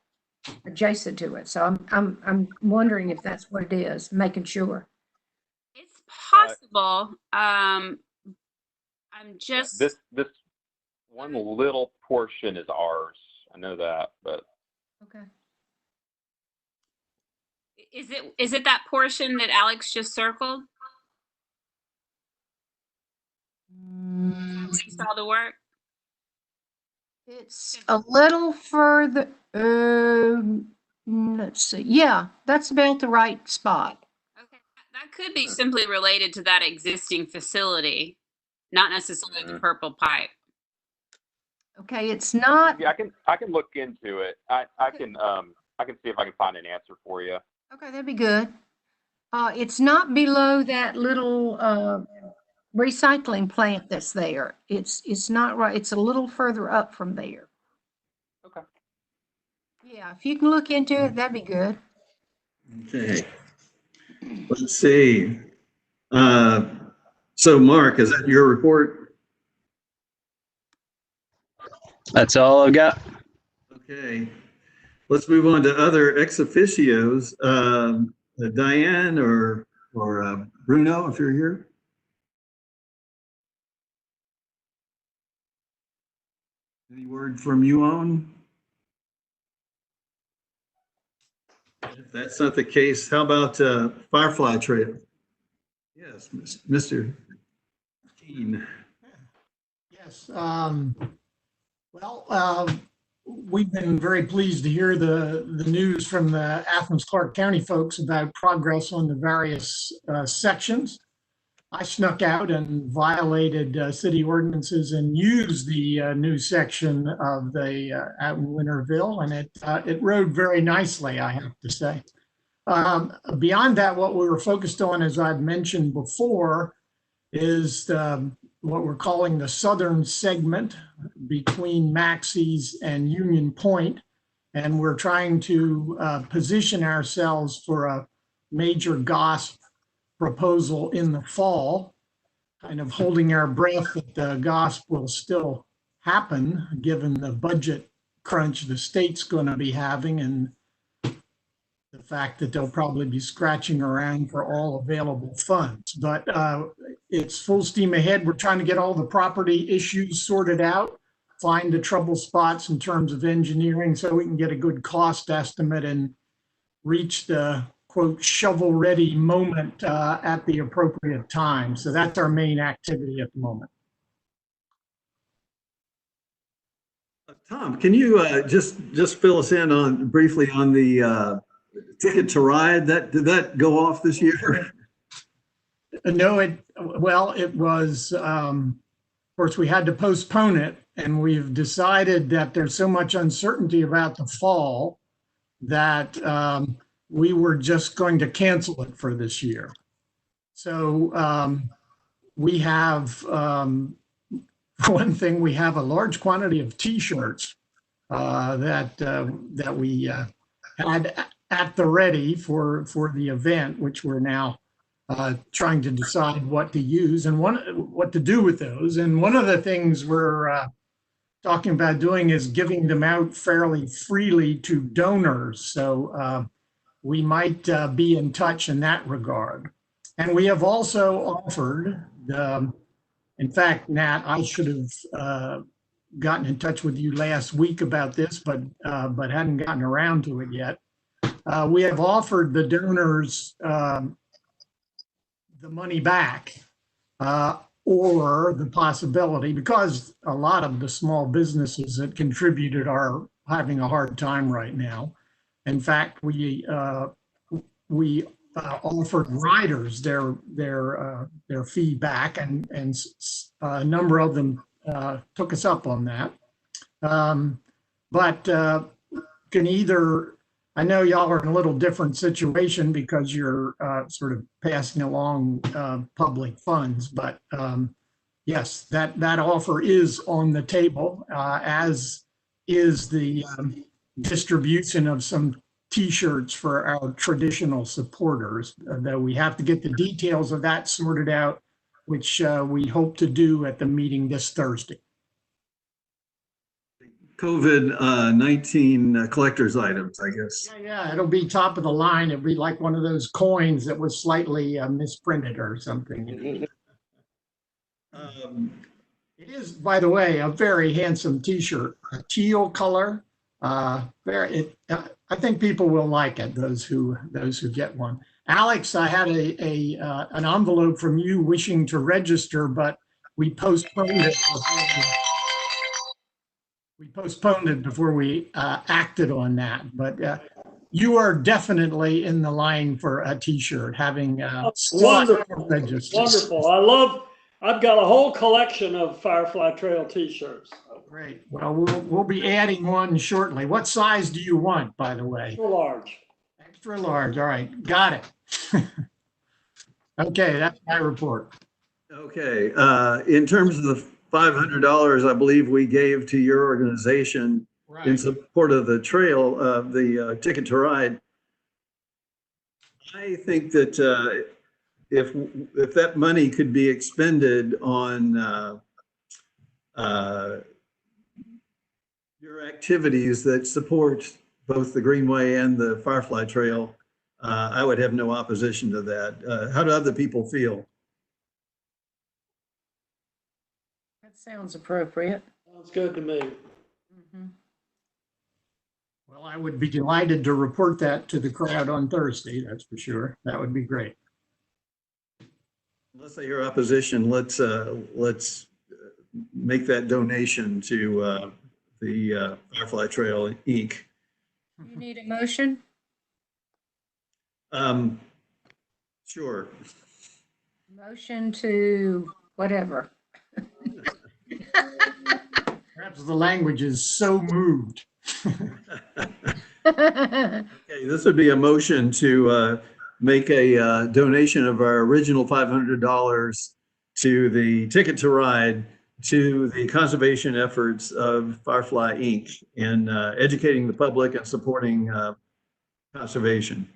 adjacent to it. So I'm wondering if that's what it is, making sure. It's possible. I'm just this one little portion is ours. I know that, but okay. Is it that portion that Alex just circled? You saw the work? It's a little further. Let's see. Yeah, that's about the right spot. Okay, that could be simply related to that existing facility, not necessarily the purple pipe. Okay, it's not. Yeah, I can look into it. I can see if I can find an answer for you. Okay, that'd be good. It's not below that little recycling plant that's there. It's not right. It's a little further up from there. Okay. Yeah, if you can look into it, that'd be good. Okay. Let's see. So Mark, is that your report? That's all I've got. Okay. Let's move on to other ex officios. Diane or Bruno, if you're here. Any word from you on? If that's not the case, how about Firefly Trail? Yes, Mr. Keene. Yes. Well, we've been very pleased to hear the news from the Athens-Clarke County folks about progress on the various sections. I snuck out and violated city ordinances and used the new section of the at Winterville, and it rode very nicely, I have to say. Beyond that, what we were focused on, as I've mentioned before, is what we're calling the southern segment between Maxey's and Union Point. And we're trying to position ourselves for a major GOSP proposal in the fall, kind of holding our breath that the GOSP will still happen given the budget crunch the state's going to be having and the fact that they'll probably be scratching around for all available funds. But it's full steam ahead. We're trying to get all the property issues sorted out, find the trouble spots in terms of engineering so we can get a good cost estimate and reach the quote shovel ready moment at the appropriate time. So that's our main activity at the moment. Tom, can you just fill us in on briefly on the Ticket to Ride? Did that go off this year? No, it was, of course, we had to postpone it, and we've decided that there's so much uncertainty about the fall that we were just going to cancel it for this year. So we have, for one thing, we have a large quantity of T-shirts that we had at the ready for the event, which we're now trying to decide what to use and what to do with those. And one of the things we're talking about doing is giving them out fairly freely to donors. So we might be in touch in that regard. And we have also offered, in fact, Nat, I should have gotten in touch with you last week about this, but hadn't gotten around to it yet. We have offered the donors the money back or the possibility, because a lot of the small businesses that contributed are having a hard time right now. In fact, we offered riders their fee back, and a number of them took us up on that. But can either, I know y'all are in a little different situation because you're sort of passing along public funds, but yes, that offer is on the table, as is the distribution of some T-shirts for our traditional supporters, though we have to get the details of that sorted out, which we hope to do at the meeting this Thursday. COVID-19 collector's items, I guess. Yeah, it'll be top of the line. It'll be like one of those coins that was slightly misprinted or something. It is, by the way, a very handsome T-shirt, a teal color. I think people will like it. Those who get one. Alex, I had an envelope from you wishing to register, but we postponed it. Before we acted on that. But you are definitely in the line for a T-shirt. Having wonderful, wonderful. I've got a whole collection of Firefly Trail T-shirts. Great. Well, we'll be adding one shortly. What size do you want, by the way? Extra large. Extra large. All right. Got it. Okay, that's my report. Okay. In terms of the $500, I believe we gave to your organization in support of the trail, the Ticket to Ride. I think that if that money could be expended on your activities that support both the Greenway and the Firefly Trail, I would have no opposition to that. How do other people feel? That sounds appropriate. Sounds good to me. Mm-hmm. Well, I would be delighted to report that to the crowd on Thursday, that's for sure. That would be great. Unless I hear opposition, let's make that donation to the Firefly Trail, Inc. You need a motion? Sure. Motion to whatever. Perhaps the language is so moved. Okay, this would be a motion to make a donation of our original $500 to the Ticket to Ride to the conservation efforts of Firefly Inc. in educating the public and supporting conservation.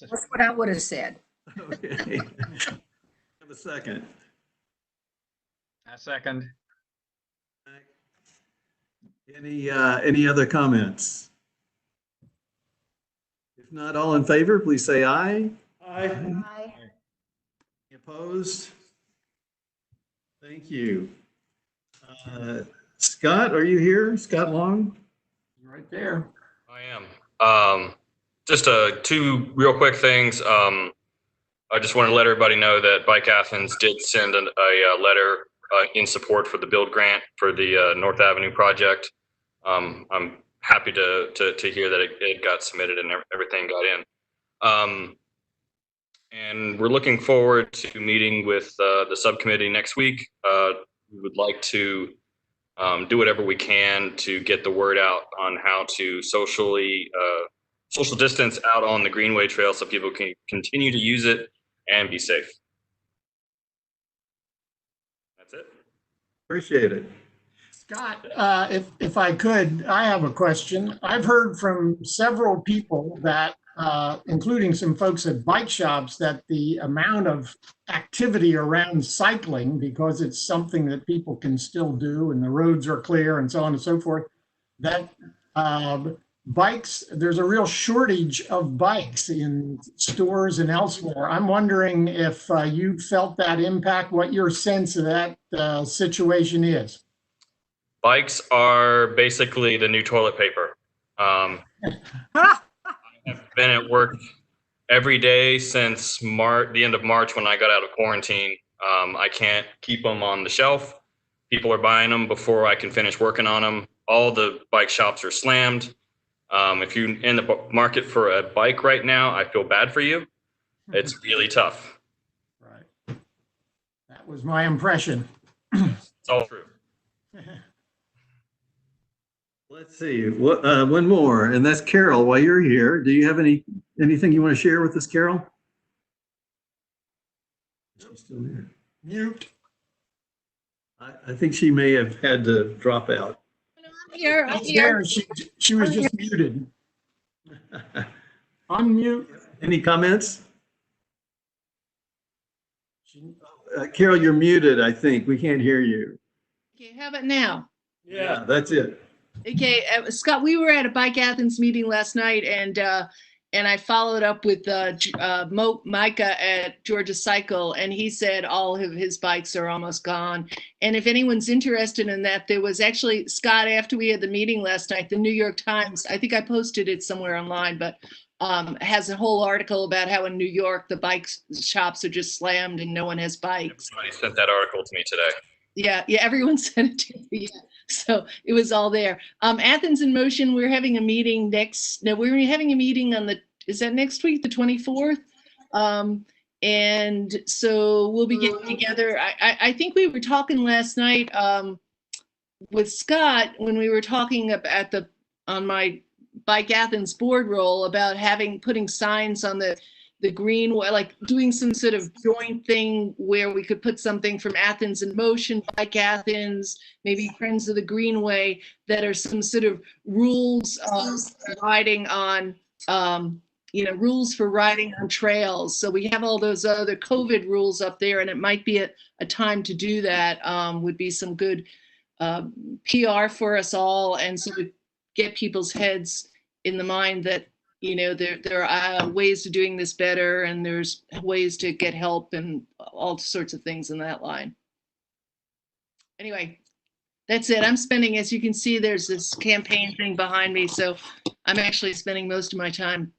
That's what I would have said. Okay. Have a second. I second. Any other comments? If not, all in favor, please say aye. Aye. Aye. Any opposed? Thank you. Scott, are you here? Scott Long? Right there. I am. Just two real quick things. I just want to let everybody know that Bike Athens did send a letter in support for the build grant for the North Avenue project. I'm happy to hear that it got submitted and everything got in. And we're looking forward to meeting with the subcommittee next week. We would like to do whatever we can to get the word out on how to social distance out on the Greenway Trail so people can continue to use it and be safe. That's it. Appreciate it. Scott, if I could, I have a question. I've heard from several people that, including some folks at bike shops, that the amount of activity around cycling, because it's something that people can still do and the roads are clear and so on and so forth, that bikes, there's a real shortage of bikes in stores and elsewhere. I'm wondering if you felt that impact, what your sense of that situation is. Bikes are basically the new toilet paper. I have been at work every day since the end of March when I got out of quarantine. I can't keep them on the shelf. People are buying them before I can finish working on them. All the bike shops are slammed. If you're in the market for a bike right now, I feel bad for you. It's really tough. Right. That was my impression. It's all true. Let's see, one more, and that's Carol. While you're here, do you have anything you want to share with us, Carol? She's still here. Mute. I think she may have had to drop out. Here, She's there. She was just muted. Unmute. Any comments? Carol, you're muted, I think. We can't hear you. Okay, how about now? Yeah, that's it. Okay, Scott, we were at a Bike Athens meeting last night, and I followed up with Micah at Georgia Cycle, and he said all of his bikes are almost gone. And if anyone's interested in that, there was actually, Scott, after we had the meeting last night, the New York Times, I think I posted it somewhere online, but has a whole article about how in New York the bike shops are just slammed and no one has bikes. Somebody sent that article to me today. Yeah, everyone sent it to me. Yeah. So it was all there. Athens in Motion, we're having a meeting we're having a meeting on is that next week, the 24th? And so we'll be getting together. I think we were talking last night with Scott when we were talking on my Bike Athens board roll about putting signs on the Greenway, like doing some sort of joint thing where we could put something from Athens in Motion, Bike Athens, maybe Friends of the Greenway, that are some sort of rules riding on, rules for riding on trails. So we have all those other COVID rules up there, and it might be a time to do that. Would be some good PR for us all, and so to get people's heads in the mind that there are ways of doing this better, and there's ways to get help and all sorts of things in that line. Anyway, that's it. I'm spending, as you can see, there's this campaign thing behind me. So I'm actually spending most of my time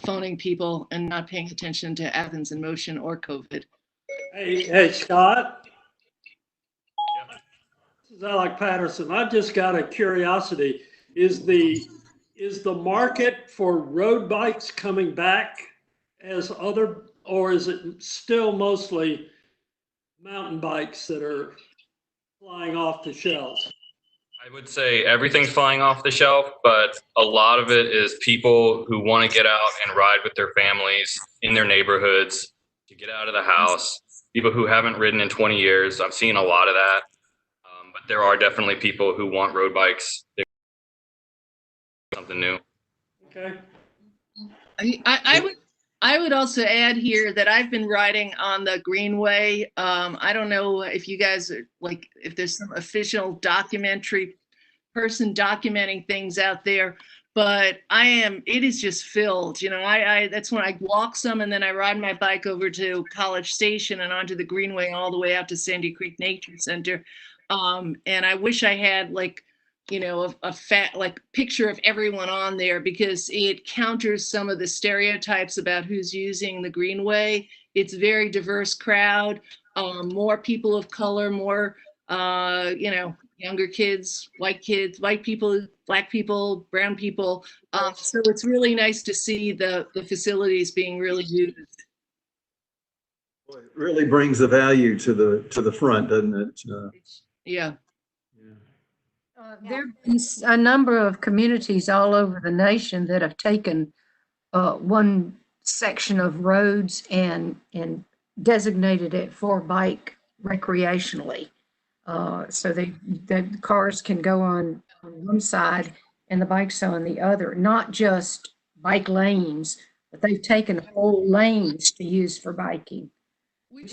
phoning people and not paying attention to Athens in Motion or COVID. Hey, Scott. This is Alec Patterson. I just got a curiosity. Is the market for road bikes coming back as other, or is it still mostly mountain bikes that are flying off the shelves? I would say everything's flying off the shelf, but a lot of it is people who want to get out and ride with their families in their neighborhoods, to get out of the house. People who haven't ridden in 20 years. I've seen a lot of that. But there are definitely people who want road bikes. They're something new. Okay. I would also add here that I've been riding on the Greenway. I don't know if you guys are like, if there's some official documentary person documenting things out there, but it is just filled. You know, that's when I walk some and then I ride my bike over to College Station and onto the Greenway all the way out to Sandy Creek Nature Center. And I wish I had like, you know, a fat like picture of everyone on there, because it counters some of the stereotypes about who's using the Greenway. It's a very diverse crowd, more people of color, more, you know, younger kids, white people, black people, brown people. So it's really nice to see the facilities being really used. Boy, it really brings the value to the front, doesn't it? Yeah. There have been a number of communities all over the nation that have taken one section of roads and designated it for bike recreationally. So the cars can go on one side and the bikes on the other, not just bike lanes, but they've taken whole lanes to use for biking.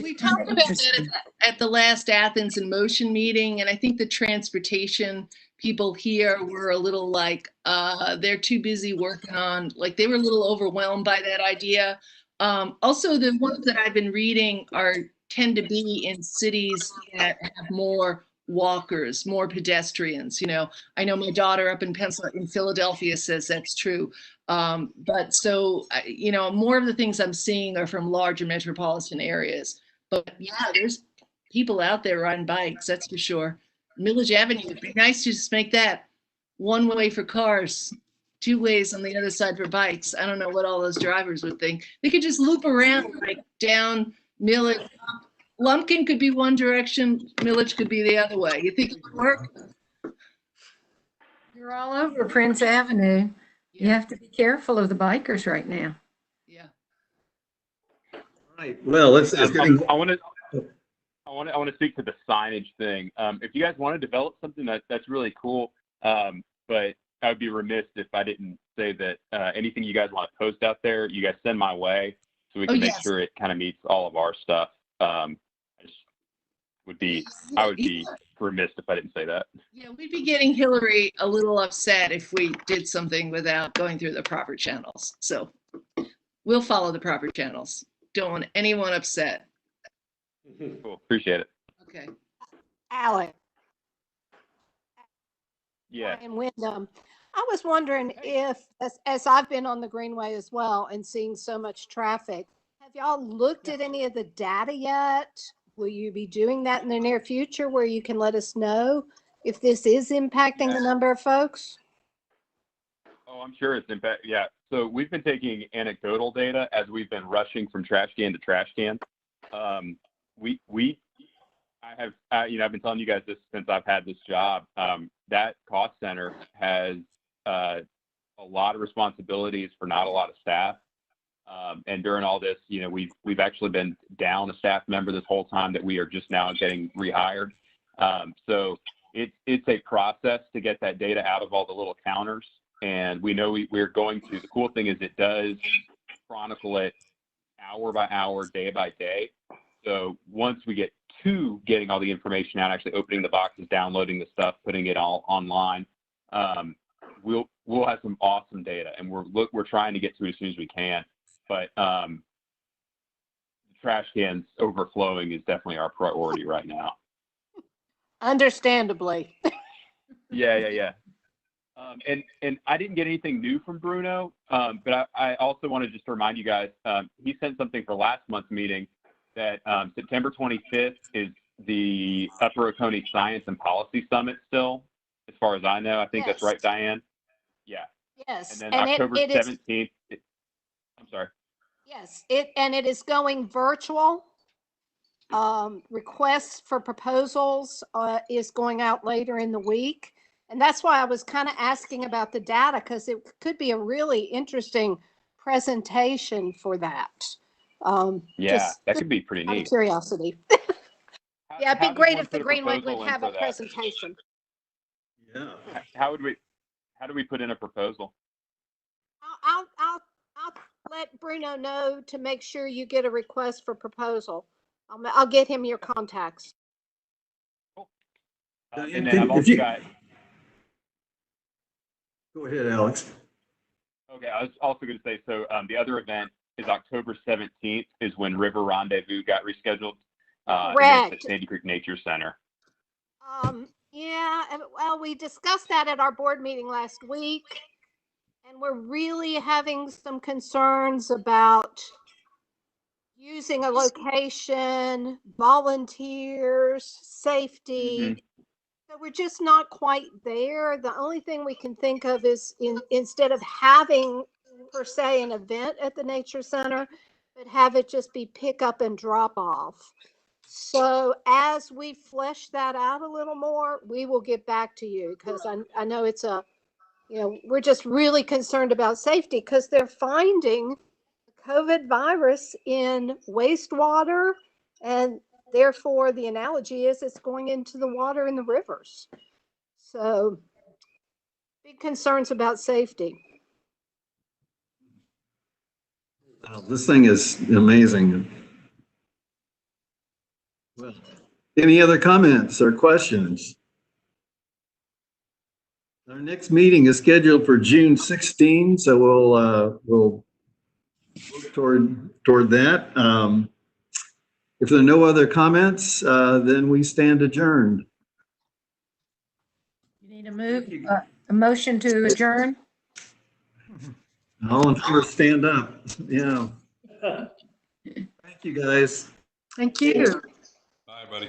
We talked about that at the last Athens in Motion meeting, and I think the transportation people here were a little like, they're too busy working on, like they were a little overwhelmed by that idea. Also, the ones that I've been reading tend to be in cities that have more walkers, more pedestrians. You know, I know my daughter up in Philadelphia says that's true. But so, you know, more of the things I'm seeing are from larger metropolitan areas. But yeah, there's people out there riding bikes, that's for sure. Millage Avenue, it'd be nice to just make that one way for cars, two ways on the other side for bikes. I don't know what all those drivers would think. They could just loop around like down Millage. Lumpkin could be one direction, Millage could be the other way. You think it would work? You're all over Prince Avenue. Yeah. You have to be careful of the bikers right now. Yeah. Right. Well, it's getting. I want to speak to the signage thing. If you guys want to develop something that's really cool, but I would be remiss if I didn't say that anything you guys want to post out there, you guys send my way so we can make sure it kind of meets all of our stuff. I would be remiss if I didn't say that. Yeah, we'd be getting Hillary a little upset if we did something without going through the proper channels. So we'll follow the proper channels. Don't want anyone upset. Cool. Appreciate it. Okay. Alec. Yeah. And Wyndham. I was wondering if, as I've been on the Greenway as well and seeing so much traffic, have y'all looked at any of the data yet? Will you be doing that in the near future where you can let us know if this is impacting the number of folks? Oh, I'm sure it's impact. Yeah. So we've been taking anecdotal data as we've been rushing from trash can to trash can. I've been telling you guys this since I've had this job. That cost center has a lot of responsibilities for not a lot of staff. And during all this, you know, we've actually been down a staff member this whole time that we are just now getting rehired. So it's a process to get that data out of all the little counters. And we know we're going to. The cool thing is it does chronicle it hour by hour, day by day. So once we get to getting all the information out, actually opening the boxes, downloading the stuff, putting it all online, we'll have some awesome data, and we're trying to get to it as soon as we can. But the trash cans overflowing is definitely our priority right now. Understandably. Yeah. And I didn't get anything new from Bruno, but I also wanted just to remind you guys, he sent something for last month's meeting that September 25th is the Upper Oconee Science and Policy Summit still, as far as I know. I think that's Yes. right, Diane? Yeah. Yes. And then And October it is, 17th, I'm sorry. yes, it is going virtual. Requests for proposals is going out later in the week. And that's why I was kind of asking about the data, because it could be a really interesting presentation for that. Yeah, that could be pretty Out of neat. curiosity. Yeah, it'd be How does great one if the put a Greenway would proposal in have for a that? presentation. Yeah. How do we put in a proposal? I'll let Bruno know to make sure you get a request for proposal. I'll get him your contacts. And then I've also got. Go ahead, Alex. Okay, I was also going to say, so the other event is October 17th is when River Rendezvous got rescheduled. Correct. At Sandy Creek Nature Center. Yeah, well, we discussed that at our board meeting last week, and we're really having some concerns about using a location, volunteers, safety. So we're just not quite there. The only thing we can think of is instead of having per se an event at the nature center, but have it just be pick up and drop off. So as we flesh that out a little more, we will get back to you, because I know it's we're just really concerned about safety, because they're finding the COVID virus in wastewater, and therefore the analogy is it's going into the water in the rivers. So big concerns about safety. Wow, this thing is amazing. Well, any other comments or questions? Our next meeting is scheduled for June 16, so we'll work toward that. If there are no other comments, then we stand adjourned. You need a motion to adjourn? All in favor, stand up. Yeah. Thank you, guys. Thank you. Bye, buddy.